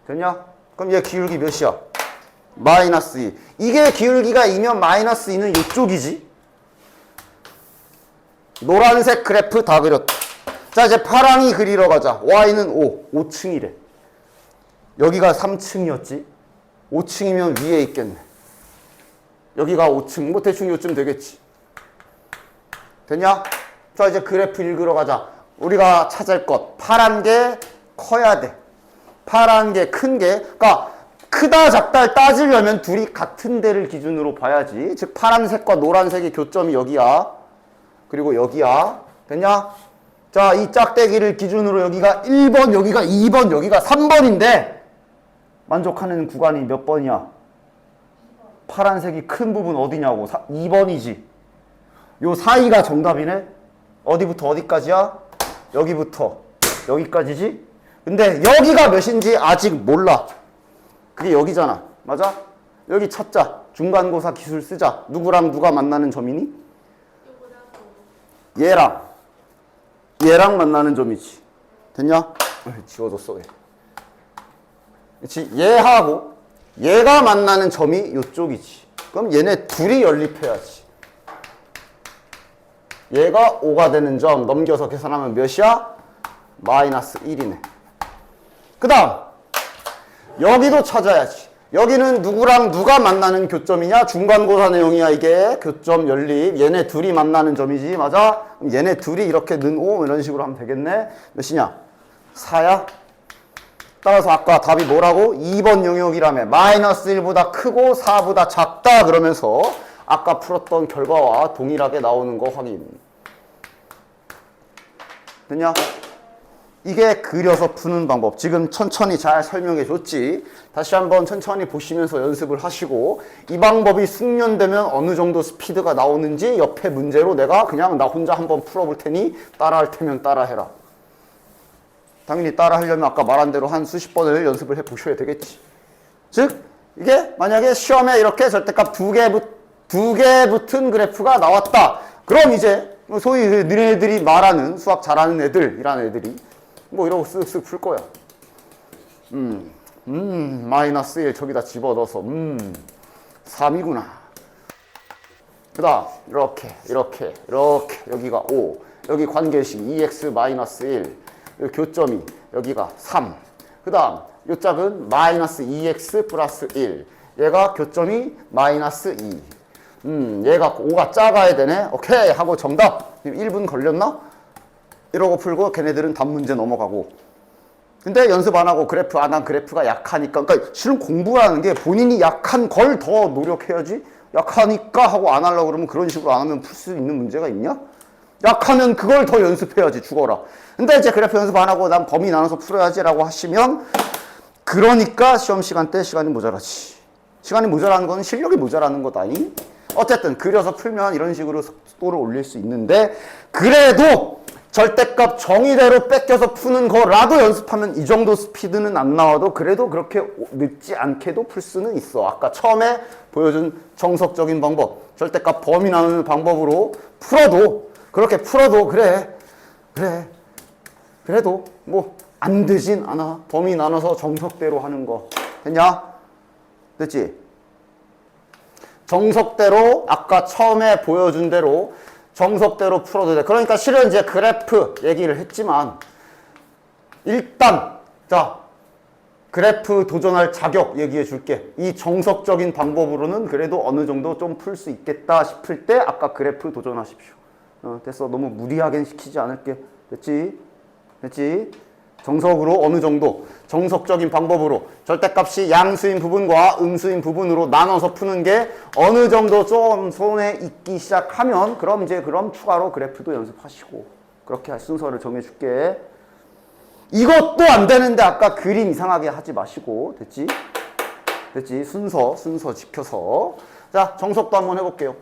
됐냐? 그럼 얘 기울기 몇이야? 마이너스 2. 이게 기울기가 2면 마이너스 2는 이쪽이지. 노란색 그래프 다 그렸다. 자 이제 파랑이 그리러 가자. y는 5층이래. 여기가 3층이었지. 5층이면 위에 있겠네. 여기가 5층. 뭐 대충 요쯤 되겠지. 됐냐? 자 이제 그래프 읽으러 가자. 우리가 찾을 것. 파란 게 커야 돼. 파란 게 큰 게. 그러니까 크다 작다를 따지려면 둘이 같은 데를 기준으로 봐야지. 즉 파란색과 노란색의 교점이 여기야. 그리고 여기야. 됐냐? 자, 이 짝대기를 기준으로 여기가 1번, 여기가 2번, 여기가 3번인데 만족하는 구간이 몇 번이야? 파란색이 큰 부분 어디냐고? 2번이지. 요 사이가 정답이네? 어디부터 어디까지야? 여기부터 여기까지지? 근데 여기가 몇인지 아직 몰라. 그게 여기잖아. 맞아? 여기 찾자. 중간고사 기술 쓰자. 누구랑 누가 만나는 점이니? 얘랑 만나는 점이지. 됐냐? 지워줬어. 그렇지? 얘하고 얘가 만나는 점이 이쪽이지. 그럼 얘네 둘이 연립해야지. 얘가 5가 되는 점 넘겨서 계산하면 몇이야? 마이너스 1이네. 그 다음 여기도 찾아야지. 여기는 누구랑 누가 만나는 교점이냐? 중간고사 내용이야 이게. 교점 연립. 얘네 둘이 만나는 점이지. 맞아? 그럼 얘네 둘이 이렇게 는 5 이런 식으로 하면 되겠네. 몇이냐? 4야? 따라서 아까 답이 뭐라고? 2번 영역이라며. 마이너스 1보다 크고 4보다 작다 그러면서 아까 풀었던 결과와 동일하게 나오는 거 확인. 됐냐? 이게 그려서 푸는 방법. 지금 천천히 잘 설명해 줬지. 다시 한번 천천히 보시면서 연습을 하시고 이 방법이 숙련되면 어느 정도 스피드가 나오는지 옆에 문제로 내가 그냥 나 혼자 한번 풀어볼 테니 따라할 테면 따라해라. 당연히 따라하려면 아까 말한 대로 한 수십 번을 연습을 해보셔야 되겠지. 즉 이게 만약에 시험에 이렇게 절대값 두 개 붙은 그래프가 나왔다. 그럼 이제 소위 너네들이 말하는 수학 잘하는 애들이라는 애들이 뭐 이러고 쓱쓱 풀 거야. 마이너스 1 저기다 집어넣어서 3이구나. 그 다음 이렇게 여기가 5 여기 관계식 2x 마이너스 1 여기 교점이 여기가 3 그 다음 요 짝은 마이너스 2x 플러스 1 얘가 교점이 마이너스 2 얘가 5가 작아야 되네. 오케이 하고 정답. 1분 걸렸나? 이러고 풀고 걔네들은 답 문제 넘어가고. 근데 연습 안 하고 그래프 난 그래프가 약하니까. 그러니까 실은 공부라는 게 본인이 약한 걸 더 노력해야지. 약하니까 하고 안 하려고 그러면 그런 식으로 안 하면 풀 수 있는 문제가 있냐? 약하면 그걸 더 연습해야지 죽어라. 근데 이제 그래프 연습 안 하고 난 범위 나눠서 풀어야지 라고 하시면 그러니까 시험 시간 때 시간이 모자라지. 시간이 모자라는 건 실력이 모자라는 거다니. 어쨌든 그려서 풀면 이런 식으로 속도를 올릴 수 있는데 그래도 절대값 정의대로 뺏겨서 푸는 거라도 연습하면 이 정도 스피드는 안 나와도 그래도 그렇게 늦지 않게도 풀 수는 있어. 아까 처음에 보여준 정석적인 방법, 절대값 범위 나누는 방법으로 풀어도 그렇게 풀어도 그래도 뭐 안 되진 않아. 범위 나눠서 정석대로 하는 거 됐냐? 됐지? 정석대로 아까 처음에 보여준 대로 정석대로 풀어도 돼. 그러니까 실은 이제 그래프 얘기를 했지만 일단 자 그래프 도전할 자격 얘기해 줄게. 이 정석적인 방법으로는 그래도 어느 정도 좀 풀 수 있겠다 싶을 때 아까 그래프 도전하십시오. 됐어. 너무 무리하게 시키지 않을게. 됐지? 정석으로 어느 정도 정석적인 방법으로 절대값이 양수인 부분과 음수인 부분으로 나눠서 푸는 게 어느 정도 좀 손에 익기 시작하면 그럼 추가로 그래프도 연습하시고 그렇게 할 순서를 정해줄게. 이것도 안 되는데 아까 그림 이상하게 하지 마시고 됐지? 순서 지켜서. 자, 정석도 한번 해볼게요.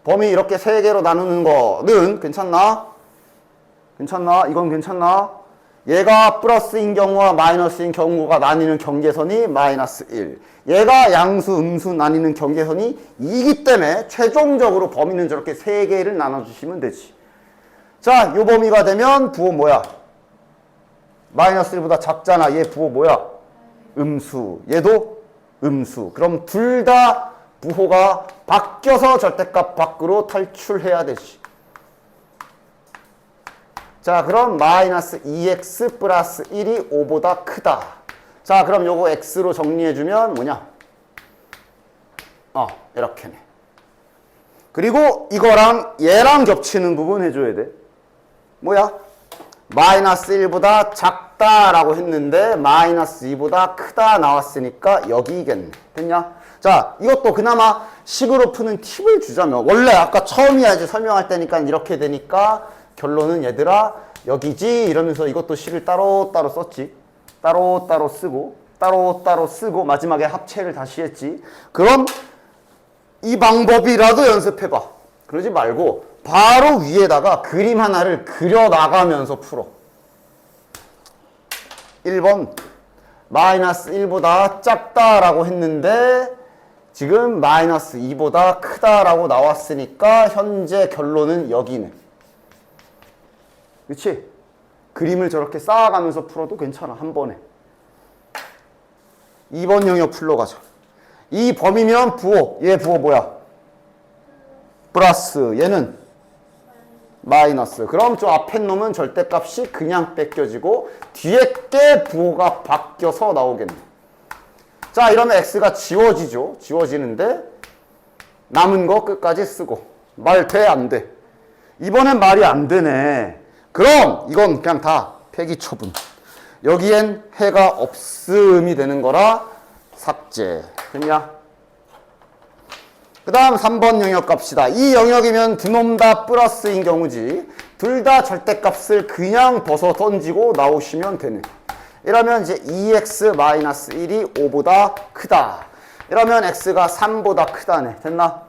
범위 이렇게 3개로 나누는 거는 괜찮나? 이건 괜찮나? 얘가 플러스인 경우와 마이너스인 경우가 나뉘는 경계선이 마이너스 1. 얘가 양수, 음수 나뉘는 경계선이 2이기 때문에 최종적으로 범위는 저렇게 3개를 나눠주시면 되지. 자, 요 범위가 되면 부호 뭐야? 마이너스 1보다 작잖아. 얘 부호 뭐야? 음수. 얘도 음수. 그럼 둘 다 부호가 바뀌어서 절대값 밖으로 탈출해야 되지. 자, 그럼 마이너스 2x 플러스 1이 5보다 크다. 자, 그럼 요거 x로 정리해주면 뭐냐? 이렇게네. 그리고 이거랑 얘랑 겹치는 부분 해줘야 돼. 뭐야? 마이너스 1보다 작다라고 했는데 마이너스 2보다 크다 나왔으니까 여기겠네. 됐냐? 자, 이것도 그나마 식으로 푸는 팁을 주자면 원래 아까 처음이야 이제 설명할 때니까 이렇게 되니까 결론은 얘들아 여기지 이러면서 이것도 식을 따로따로 썼지. 따로따로 쓰고 마지막에 합체를 다시 했지. 그럼 이 방법이라도 연습해봐. 그러지 말고 바로 위에다가 그림 하나를 그려나가면서 풀어. 1번 마이너스 1보다 작다라고 했는데 지금 마이너스 2보다 크다라고 나왔으니까 현재 결론은 여기네. 그치? 그림을 저렇게 쌓아가면서 풀어도 괜찮아. 한 번에. 2번 영역 풀러가자. 이 범위면 부호. 얘 부호 뭐야? 플러스. 얘는 마이너스. 그럼 저 앞에 놈은 절대값이 그냥 뺏겨지고 뒤에 게 부호가 바뀌어서 나오겠네. 자, 이러면 x가 지워지죠. 지워지는데 남은 거 끝까지 쓰고. 말 돼? 안 돼? 이번엔 말이 안 되네. 그럼 이건 그냥 다 폐기 처분. 여기엔 해가 없음이 되는 거라 삭제. 됐냐? 그 다음 3번 영역 갑시다. 이 영역이면 두 놈 다 플러스인 경우지. 둘 다 절대값을 그냥 벗어 던지고 나오시면 되네. 이러면 이제 2x-1이 5보다 크다. 이러면 x가 3보다 크다네. 됐나?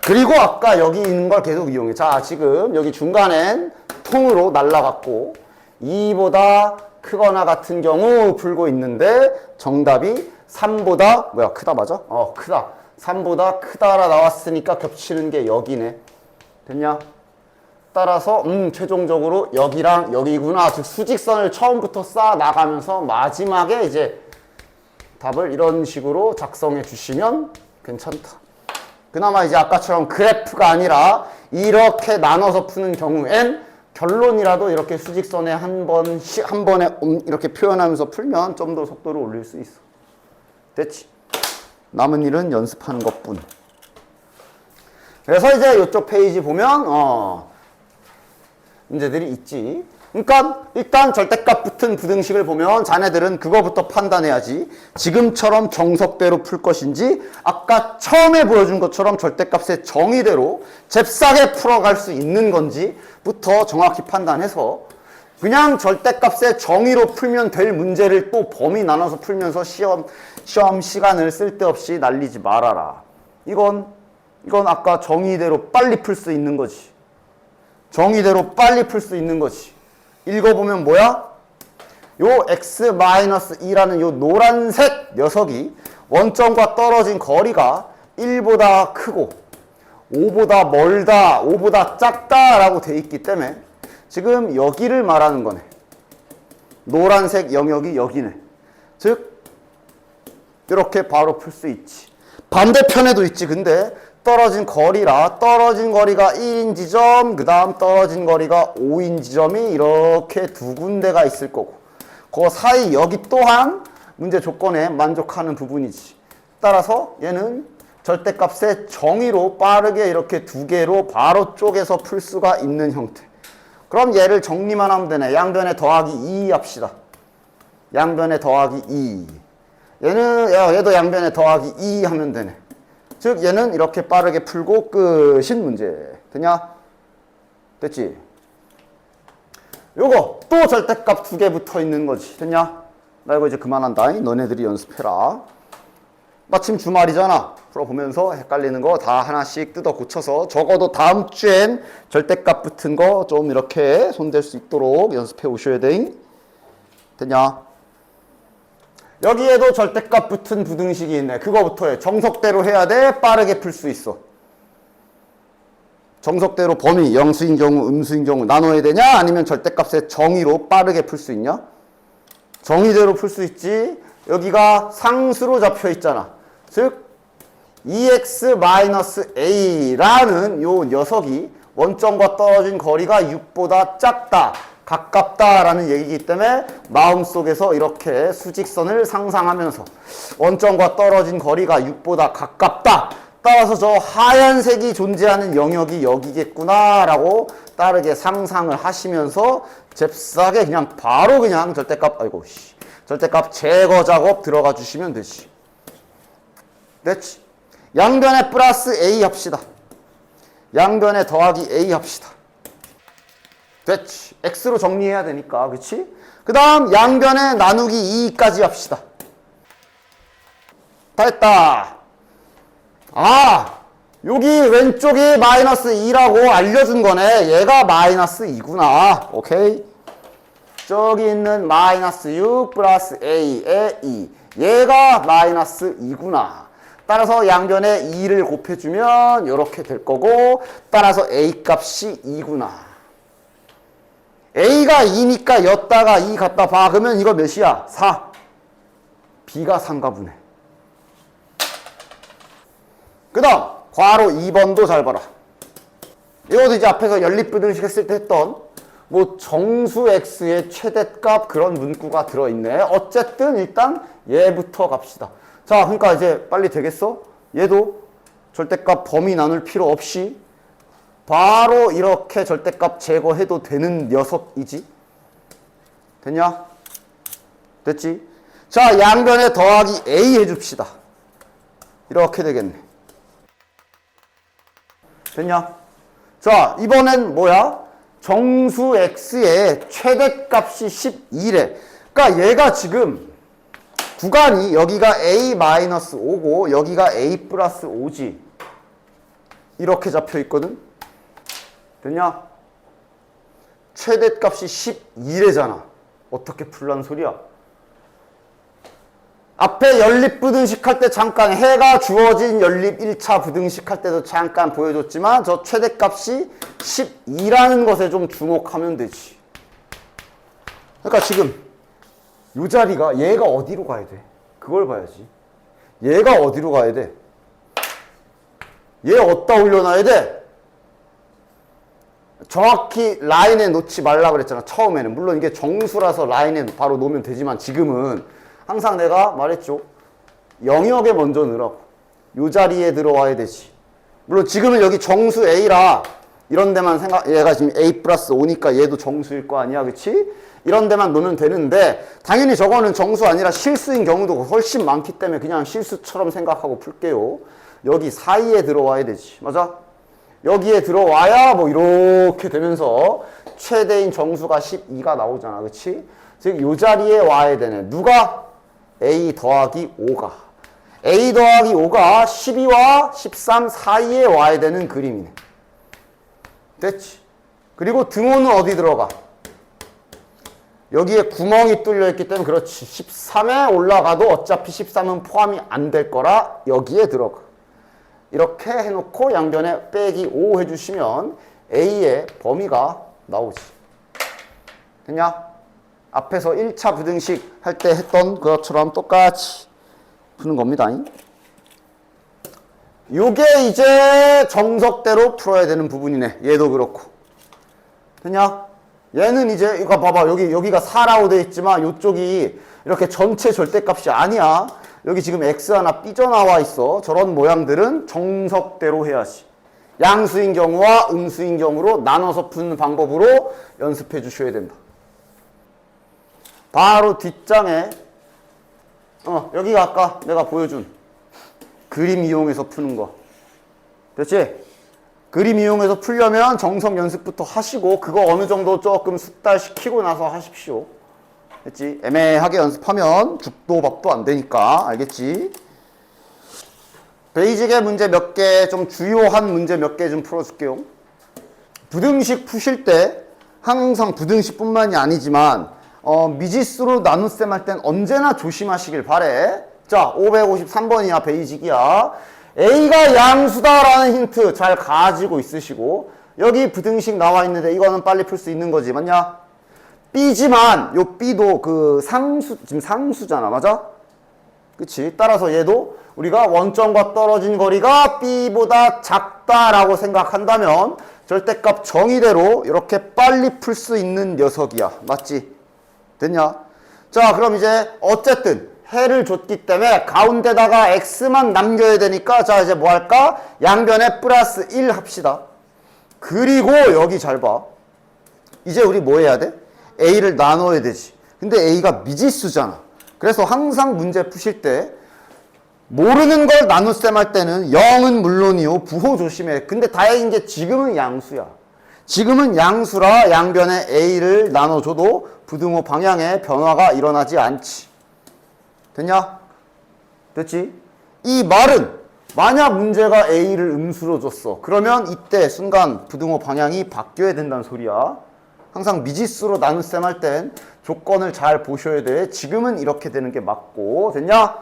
그리고 아까 여기 있는 걸 계속 이용해. 자, 지금 여기 중간엔 통으로 날라갔고 2보다 크거나 같은 경우 풀고 있는데 정답이 3보다 뭐야? 크다 맞아? 크다. 3보다 크다라 나왔으니까 겹치는 게 여기네. 됐냐? 따라서 최종적으로 여기랑 여기구나. 즉 수직선을 처음부터 쌓아 나가면서 마지막에 이제 답을 이런 식으로 작성해 주시면 괜찮다. 그나마 이제 아까처럼 그래프가 아니라 이렇게 나눠서 푸는 경우엔 결론이라도 이렇게 수직선에 한 번에 이렇게 표현하면서 풀면 좀 더 속도를 올릴 수 있어. 됐지? 남은 일은 연습하는 것뿐. 그래서 이제 이쪽 페이지 보면 문제들이 있지. 그러니까 일단 절대값 붙은 부등식을 보면 자네들은 그거부터 판단해야지. 지금처럼 정석대로 풀 것인지 아까 처음에 보여준 것처럼 절대값의 정의대로 잽싸게 풀어갈 수 있는 건지부터 정확히 판단해서 그냥 절대값의 정의로 풀면 될 문제를 또 범위 나눠서 풀면서 시험 시간을 쓸데없이 날리지 말아라. 이건 아까 정의대로 빨리 풀 수 있는 거지. 정의대로 빨리 풀 수 있는 거지. 읽어보면 뭐야? 요 x-2라는 요 노란색 녀석이 원점과 떨어진 거리가 1보다 크고 5보다 멀다, 5보다 작다 라고 돼 있기 때문에 지금 여기를 말하는 거네. 노란색 영역이 여기네. 즉 이렇게 바로 풀 수 있지. 반대편에도 있지. 근데 떨어진 거리라 떨어진 거리가 1인 지점, 그 다음 떨어진 거리가 5인 지점이 이렇게 두 군데가 있을 거고 그 사이 여기 또한 문제 조건에 만족하는 부분이지. 따라서 얘는 절대값의 정의로 빠르게 이렇게 두 개로 바로 쪼개서 풀 수가 있는 형태. 그럼 얘를 정리만 하면 되네. 양변에 더하기 2 합시다. 양변에 더하기 2. 얘도 양변에 더하기 2 하면 되네. 즉 얘는 이렇게 빠르게 풀고 끝인 문제. 되냐? 됐지? 요거 또 절대값 두 개 붙어 있는 거지. 됐냐? 나 이거 이제 그만한다. 너네들이 연습해라. 마침 주말이잖아. 풀어보면서 헷갈리는 거 다 하나씩 뜯어 고쳐서 적어도 다음 주엔 절대값 붙은 거 좀 이렇게 손댈 수 있도록 연습해 오셔야 돼. 됐냐? 여기에도 절대값 붙은 부등식이 있네. 그거부터 해. 정석대로 해야 돼. 빠르게 풀 수 있어. 정석대로 범위, 영수인 경우, 음수인 경우 나눠야 되냐? 아니면 절대값의 정의로 빠르게 풀 수 있냐? 정의대로 풀 수 있지. 여기가 상수로 잡혀 있잖아. 즉 2x-a라는 요 녀석이 원점과 떨어진 거리가 6보다 작다. 가깝다라는 얘기이기 때문에 마음속에서 이렇게 수직선을 상상하면서 원점과 떨어진 거리가 6보다 가깝다. 따라서 저 하얀색이 존재하는 영역이 여기겠구나라고 빠르게 상상을 하시면서 잽싸게 그냥 바로 그냥 절대값 절대값 제거 작업 들어가 주시면 되지. 됐지? 양변에 플러스 a 합시다. 양변에 더하기 a 합시다. 됐지. x로 정리해야 되니까. 그치? 그 다음 양변에 나누기 2까지 합시다. 다 했다. 아, 여기 왼쪽이 마이너스 2라고 알려준 거네. 얘가 마이너스 2구나. 오케이? 저기 있는 마이너스 6 플러스 a의 2. 얘가 마이너스 2구나. 따라서 양변에 2를 곱해주면 이렇게 될 거고, 따라서 a 값이 2구나. a가 2니까 였다가 2 갖다 봐. 그러면 이거 몇이야? 4. b가 3가 분해. 그 다음 괄호 2번도 잘 봐라. 이것도 이제 앞에서 연립부등식 했을 때 했던 뭐 정수 x의 최대값 그런 문구가 들어있네. 어쨌든 일단 얘부터 갑시다. 자, 그러니까 이제 빨리 되겠어? 얘도 절대값 범위 나눌 필요 없이 바로 이렇게 절대값 제거해도 되는 녀석이지. 됐냐? 됐지? 자, 양변에 더하기 a 해줍시다. 이렇게 되겠네. 됐냐? 자, 이번엔 뭐야? 정수 x의 최대값이 12래. 그러니까 얘가 지금 구간이 여기가 a-5고 여기가 a 플러스 5지. 이렇게 잡혀 있거든? 됐냐? 최대값이 12래잖아. 어떻게 풀란 소리야? 앞에 연립부등식 할 때 잠깐 해가 주어진 연립 1차 부등식 할 때도 잠깐 보여줬지만 저 최대값이 12라는 것에 좀 주목하면 되지. 그러니까 지금 이 자리가 얘가 어디로 가야 돼? 그걸 봐야지. 얘가 어디로 가야 돼? 얘 어디다 올려놔야 돼? 정확히 라인에 놓지 말라 그랬잖아. 처음에는. 물론 이게 정수라서 라인에 바로 놓으면 되지만 지금은 항상 내가 말했죠. 영역에 먼저 넣으라고. 요 자리에 들어와야 되지. 물론 지금은 여기 정수 A라 이런 데만 얘가 지금 A 플러스 5니까 얘도 정수일 거 아니야. 그치? 이런 데만 놓으면 되는데 당연히 저거는 정수 아니라 실수인 경우도 훨씬 많기 때문에 그냥 실수처럼 생각하고 풀게요. 여기 사이에 들어와야 되지. 맞아? 여기에 들어와야 뭐 이렇게 되면서 최대인 정수가 12가 나오잖아. 그치? 즉 요 자리에 와야 되네. 누가? a 더하기 5가. a 더하기 5가 12와 13 사이에 와야 되는 그림이네. 됐지? 그리고 등호는 어디 들어가? 여기에 구멍이 뚫려 있기 때문에 그렇지. 13에 올라가도 어차피 13은 포함이 안 될 거라 여기에 들어가. 이렇게 해놓고 양변에 빼기 5 해주시면 a의 범위가 나오지. 됐냐? 앞에서 1차 부등식 할 때 했던 것처럼 똑같이 푸는 겁니다. 요게 이제 정석대로 풀어야 되는 부분이네. 얘도 그렇고. 됐냐? 얘는 이제 이거 봐봐. 여기가 4라고 돼 있지만 요쪽이 이렇게 전체 절대값이 아니야. 여기 지금 x 하나 삐져나와 있어. 저런 모양들은 정석대로 해야지. 양수인 경우와 음수인 경우로 나눠서 푸는 방법으로 연습해 주셔야 된다. 바로 뒷장에 여기가 아까 내가 보여준 그림 이용해서 푸는 거. 됐지? 그림 이용해서 풀려면 정석 연습부터 하시고 그거 어느 정도 조금 숙달시키고 나서 하십시오. 됐지? 애매하게 연습하면 죽도 밥도 안 되니까. 알겠지? 베이직의 문제 몇 개, 좀 주요한 문제 몇 개 좀 풀어줄게요. 부등식 푸실 때 항상 부등식뿐만이 아니지만 미지수로 나눗셈 할 땐 언제나 조심하시길 바래. 자, 553번이야. 베이직이야. A가 양수다라는 힌트 잘 가지고 있으시고 여기 부등식 나와 있는데 이거는 빨리 풀 수 있는 거지. 맞냐? B지만 요 B도 그 상수, 지금 상수잖아. 맞아? 그치? 따라서 얘도 우리가 원점과 떨어진 거리가 B보다 작다라고 생각한다면 절대값 정의대로 이렇게 빨리 풀 수 있는 녀석이야. 맞지? 됐냐? 자, 그럼 이제 어쨌든 해를 줬기 때문에 가운데다가 x만 남겨야 되니까 자, 이제 뭐 할까? 양변에 플러스 1 합시다. 그리고 여기 잘 봐. 이제 우리 뭐 해야 돼? a를 나눠야 되지. 근데 a가 미지수잖아. 그래서 항상 문제 푸실 때 모르는 걸 나눗셈 할 때는 0은 물론이요. 부호 조심해. 근데 다행인 게 지금은 양수야. 지금은 양수라 양변에 A를 나눠줘도 부등호 방향에 변화가 일어나지 않지. 됐냐? 됐지? 이 말은 만약 문제가 A를 음수로 줬어. 그러면 이때 순간 부등호 방향이 바뀌어야 된다는 소리야. 항상 미지수로 나눗셈 할 땐 조건을 잘 보셔야 돼. 지금은 이렇게 되는 게 맞고. 됐냐?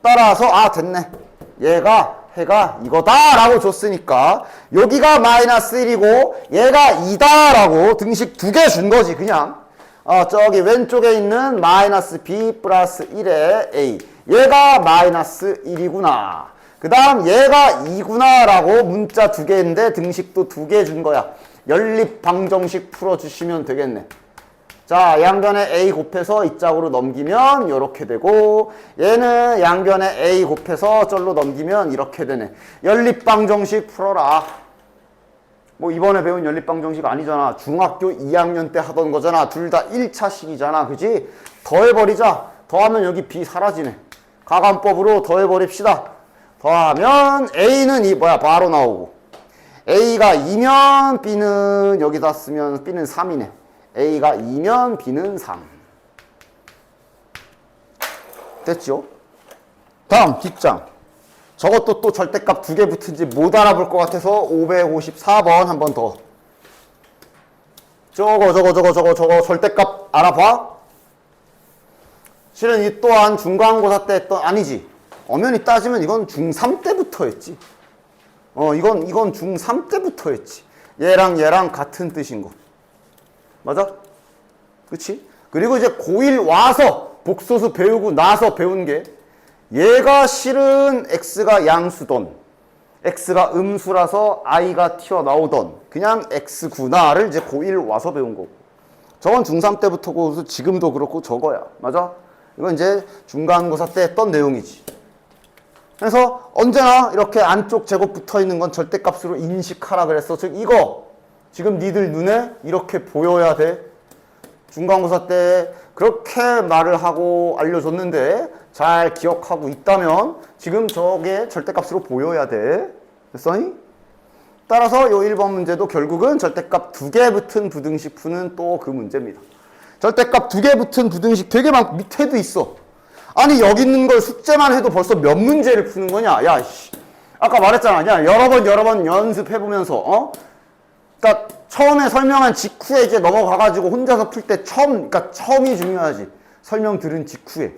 따라서 됐네. 얘가 해가 이거다 라고 줬으니까 여기가 마이너스 1이고 얘가 2다 라고 등식 2개 준 거지 그냥. 저기 왼쪽에 있는 마이너스 b 플러스 1의 a 얘가 마이너스 1이구나. 그 다음 얘가 2구나 라고 문자 2개인데 등식도 2개 준 거야. 연립 방정식 풀어주시면 되겠네. 자, 양변에 a 곱해서 이 짝으로 넘기면 이렇게 되고 얘는 양변에 a 곱해서 절로 넘기면 이렇게 되네. 연립방정식 풀어라. 뭐 이번에 배운 연립방정식 아니잖아. 중학교 2학년 때 하던 거잖아. 둘 다 1차식이잖아. 그지? 더해버리자. 더하면 여기 b 사라지네. 가감법으로 더해버립시다. 더하면 a는 바로 나오고 a가 2면 b는 여기다 쓰면 b는 3이네. A가 2면 B는 3. 됐죠? 다음 뒷장. 저것도 또 절대값 2개 붙은지 못 알아볼 것 같아서 554번 한 번 더. 저거 절대값 알아봐? 실은 이 또한 중간고사 때 했던 아니지. 엄연히 따지면 이건 중3 때부터 했지. 이건 중3 때부터 했지. 얘랑 같은 뜻인 거. 맞아? 그치? 그리고 이제 고1 와서 복소수 배우고 나서 배운 게 얘가 실은 x가 양수던 x가 음수라서 i가 튀어나오던 그냥 x구나를 이제 고1 와서 배운 거고 저건 중3 때부터고 지금도 그렇고 저거야. 맞아? 이건 이제 중간고사 때 했던 내용이지. 그래서 언제나 이렇게 안쪽 제곱 붙어 있는 건 절대값으로 인식하라 그랬어. 즉 이거 지금 니들 눈에 이렇게 보여야 돼. 중간고사 때 그렇게 말을 하고 알려줬는데 잘 기억하고 있다면 지금 저게 절대값으로 보여야 돼. 됐어니? 따라서 요 1번 문제도 결국은 절대값 2개 붙은 부등식 푸는 또 그 문제입니다. 절대값 2개 붙은 부등식 되게 많고 밑에도 있어. 아니 여기 있는 걸 숙제만 해도 벌써 몇 문제를 푸는 거냐? 야, 씨. 아까 말했잖아. 야, 여러 번 연습해보면서 그러니까 처음에 설명한 직후에 이제 넘어가가지고 혼자서 풀 때 그러니까 처음이 중요하지. 설명 들은 직후에.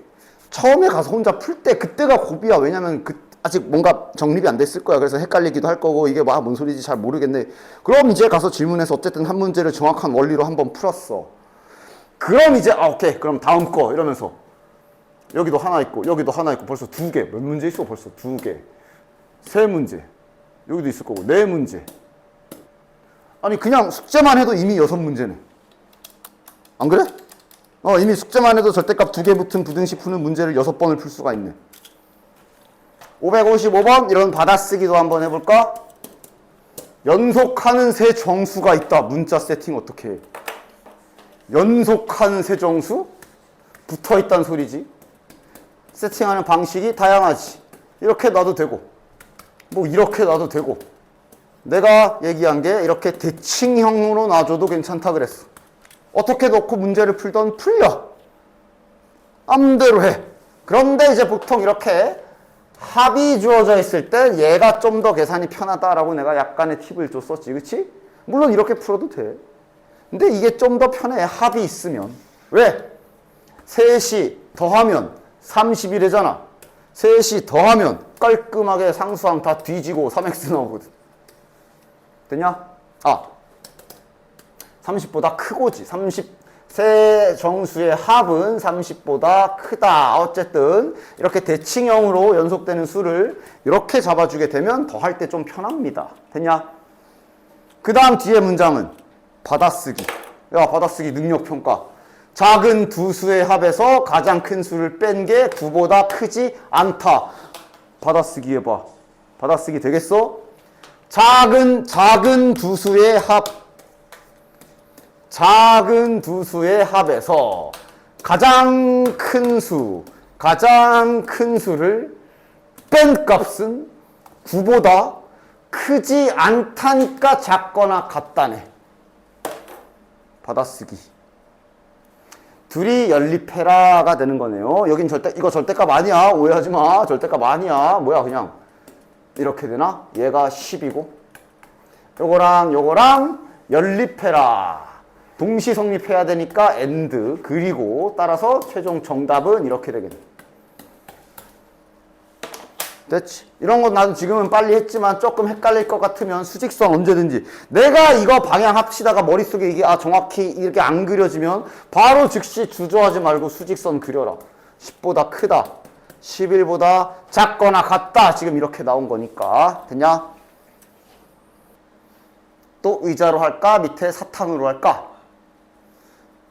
처음에 가서 혼자 풀 때 그때가 고비야. 왜냐면 아직 뭔가 정립이 안 됐을 거야. 그래서 헷갈리기도 할 거고 이게 뭔 소리지 잘 모르겠네. 그럼 이제 가서 질문해서 어쨌든 한 문제를 정확한 원리로 한번 풀었어. 그럼 이제 오케이. 그럼 다음 거 이러면서 여기도 하나 있고 여기도 하나 있고 벌써 2개. 몇 문제 있어? 벌써 2개. 3문제. 여기도 있을 거고 4문제. 아니 그냥 숙제만 해도 이미 6문제네. 안 그래? 이미 숙제만 해도 절대값 2개 붙은 부등식 푸는 문제를 6번을 풀 수가 있네. 555번 이런 받아쓰기도 한번 해볼까? 연속하는 세 정수가 있다. 문자 세팅 어떻게 해? 연속하는 세 정수? 붙어있다는 소리지. 세팅하는 방식이 다양하지. 이렇게 놔도 되고 뭐 이렇게 놔도 되고 내가 얘기한 게 이렇게 대칭형으로 놔줘도 괜찮다 그랬어. 어떻게 놓고 문제를 풀던 풀려. 맘대로 해. 그런데 이제 보통 이렇게 합이 주어져 있을 때 얘가 좀 더 계산이 편하다라고 내가 약간의 팁을 줬었지. 그치? 물론 이렇게 풀어도 돼. 근데 이게 좀 더 편해. 합이 있으면. 왜? 셋이 더하면 30이래잖아. 셋이 더하면 깔끔하게 상수항 다 뒤지고 3x 나오거든. 됐냐? 30보다 크고지. 세 정수의 합은 30보다 크다. 어쨌든 이렇게 대칭형으로 연속되는 수를 이렇게 잡아주게 되면 더할 때 좀 편합니다. 됐냐? 그 다음 뒤에 문장은 받아쓰기. 받아쓰기 능력평가. 작은 두 수의 합에서 가장 큰 수를 뺀 게 9보다 크지 않다. 받아쓰기 해봐. 받아쓰기 되겠어? 작은 두 수의 합. 작은 두 수의 합에서 가장 큰 수를 뺀 값은 9보다 크지 않다니까 작거나 같다네. 받아쓰기. 둘이 연립해라가 되는 거네요. 여긴 이거 절대값 아니야. 오해하지 마. 절대값 아니야. 뭐야, 그냥. 이렇게 되나? 얘가 10이고. 요거랑 연립해라. 동시 성립해야 되니까 and. 그리고 따라서 최종 정답은 이렇게 되겠네. 됐지? 이런 건 나도 지금은 빨리 했지만 조금 헷갈릴 것 같으면 수직선 언제든지 내가 이거 방향 합치다가 머릿속에 이게 정확히 이렇게 안 그려지면 바로 즉시 주저하지 말고 수직선 그려라. 10보다 크다. 11보다 작거나 같다. 지금 이렇게 나온 거니까. 됐냐? 또 의자로 할까? 밑에 사탕으로 할까?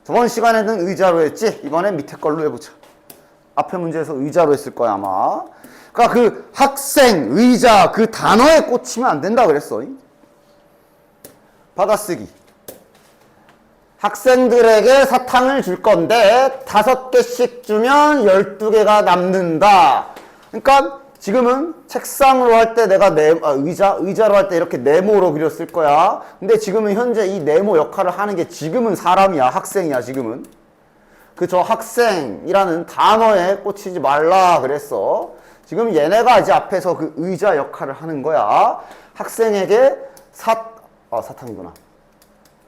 저번 시간에는 의자로 했지? 이번엔 밑에 걸로 해보자. 앞에 문제에서 의자로 했을 거야 아마. 그러니까 그 학생, 의자 그 단어에 꽂히면 안 된다 그랬어. 받아쓰기. 학생들에게 사탕을 줄 건데 5개씩 주면 12개가 남는다. 그러니까 지금은 책상으로 할 때 내가 의자로 할 때 이렇게 네모로 그렸을 거야. 근데 지금은 현재 이 네모 역할을 하는 게 지금은 사람이야. 학생이야 지금은. 저 학생이라는 단어에 꽂히지 말라 그랬어. 지금 얘네가 이제 앞에서 그 의자 역할을 하는 거야. 학생에게 사탕이구나.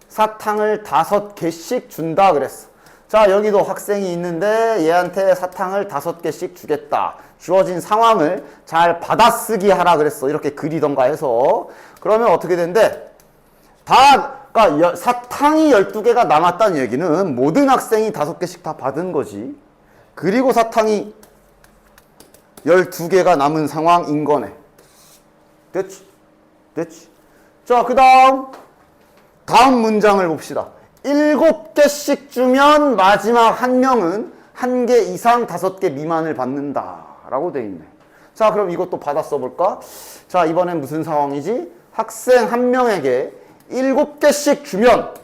사탕을 5개씩 준다 그랬어. 자, 여기도 학생이 있는데 얘한테 사탕을 5개씩 주겠다. 주어진 상황을 잘 받아쓰기 하라 그랬어. 이렇게 그리던가 해서. 그러면 어떻게 된대? 그러니까 사탕이 12개가 남았다는 얘기는 모든 학생이 5개씩 다 받은 거지. 그리고 사탕이 12개가 남은 상황인 거네. 됐지? 됐지? 자, 그 다음 문장을 봅시다. 7개씩 주면 마지막 한 명은 1개 이상 5개 미만을 받는다 라고 돼 있네. 자, 그럼 이것도 받아 써볼까? 자, 이번엔 무슨 상황이지? 학생 한 명에게 7개씩 주면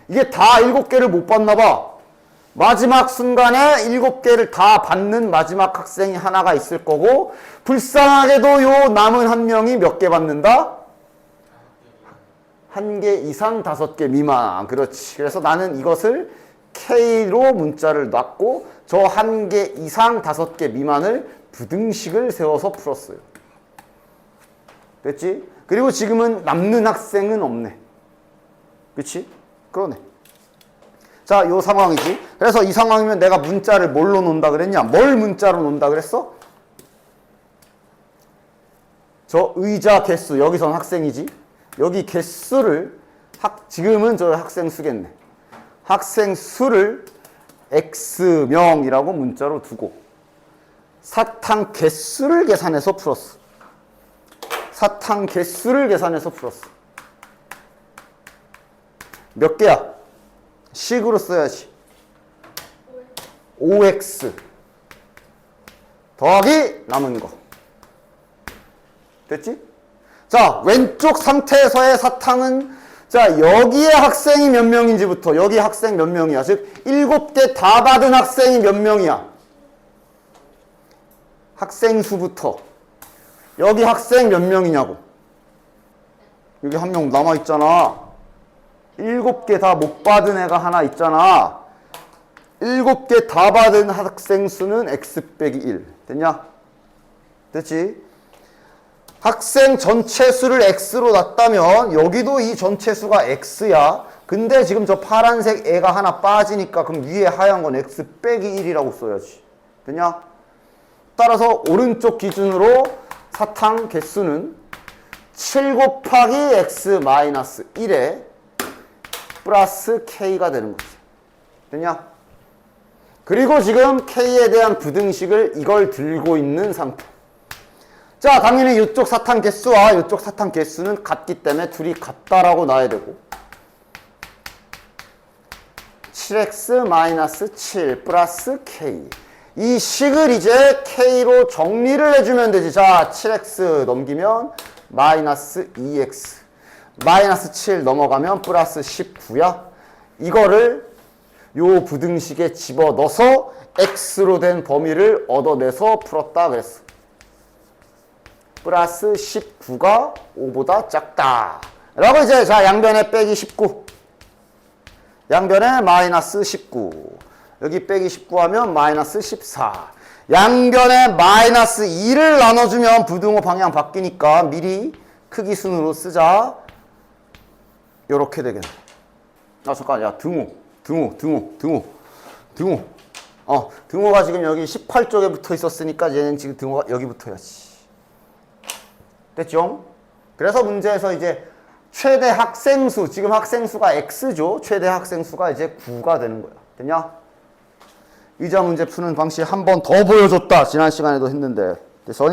이게 다 7개를 못 받나 봐. 마지막 순간에 7개를 다 받는 마지막 학생이 하나가 있을 거고, 불쌍하게도 요 남은 한 명이 몇 개 받는다? 1개 이상 5개 미만. 그렇지. 그래서 나는 이것을 K로 문자를 놨고 저 1개 이상 5개 미만을 부등식을 세워서 풀었어요. 됐지? 그리고 지금은 남는 학생은 없네. 그치? 그러네. 자, 요 상황이지. 그래서 이 상황이면 내가 문자를 뭘로 놓는다 그랬냐? 뭘 문자로 놓는다 그랬어? 저 의자 개수, 여기선 학생이지. 여기 개수를 지금은 저 학생 수겠네. 학생 수를 X명이라고 문자로 두고 사탕 개수를 계산해서 풀었어. 사탕 개수를 계산해서 풀었어. 몇 개야? 식으로 써야지. 5x 더하기 남은 거. 됐지? 자, 왼쪽 상태에서의 사탕은 자, 여기에 학생이 몇 명인지부터 여기 학생 몇 명이야? 즉 7개 다 받은 학생이 몇 명이야? 학생 수부터 여기 학생 몇 명이냐고. 여기 한 명 남아있잖아. 7개 다 못 받은 애가 하나 있잖아. 7개 다 받은 학생 수는 x 빼기 1. 됐냐? 됐지? 학생 전체 수를 x로 놨다면 여기도 이 전체 수가 x야. 근데 지금 저 파란색 애가 하나 빠지니까 그럼 위에 하얀 건 x 빼기 1이라고 써야지. 됐냐? 따라서 오른쪽 기준으로 사탕 개수는 7 곱하기 x 마이너스 1에 플러스 k가 되는 거지. 됐냐? 그리고 지금 k에 대한 부등식을 이걸 들고 있는 상태. 자, 당연히 이쪽 사탕 개수와 이쪽 사탕 개수는 같기 때문에 둘이 같다라고 놔야 되고 7x-7 플러스 k. 이 식을 이제 k로 정리를 해주면 되지. 자, 7x 넘기면 마이너스 2x 마이너스 7 넘어가면 플러스 19야. 이거를 요 부등식에 집어넣어서 x로 된 범위를 얻어내서 풀었다 그랬어. 플러스 19가 5보다 작다 라고 이제 자 양변에 빼기 19 양변에 마이너스 19. 여기 빼기 19 하면 마이너스 14. 양변에 마이너스 2를 나눠주면 부등호 방향 바뀌니까 미리 크기 순으로 쓰자. 요렇게 되겠네. 아, 잠깐, 야, 등호. 등호가 지금 여기 18쪽에 붙어 있었으니까 얘는 지금 등호가 여기 붙어야지. 됐죠? 그래서 문제에서 이제 최대 학생수, 지금 학생수가 X죠? 최대 학생수가 이제 9가 되는 거야. 됐냐? 이자 문제 푸는 방식 한 번 더 보여줬다. 지난 시간에도 했는데. 됐어?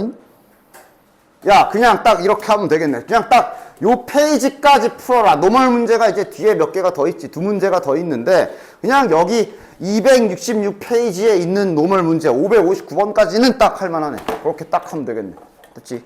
야, 그냥 딱 이렇게 하면 되겠네. 그냥 딱 요 페이지까지 풀어라. 노멀 문제가 이제 뒤에 몇 개가 더 있지. 두 문제가 더 있는데 그냥 여기 266페이지에 있는 노멀 문제 559번까지는 딱 할 만하네. 그렇게 딱 하면 되겠네. 됐지?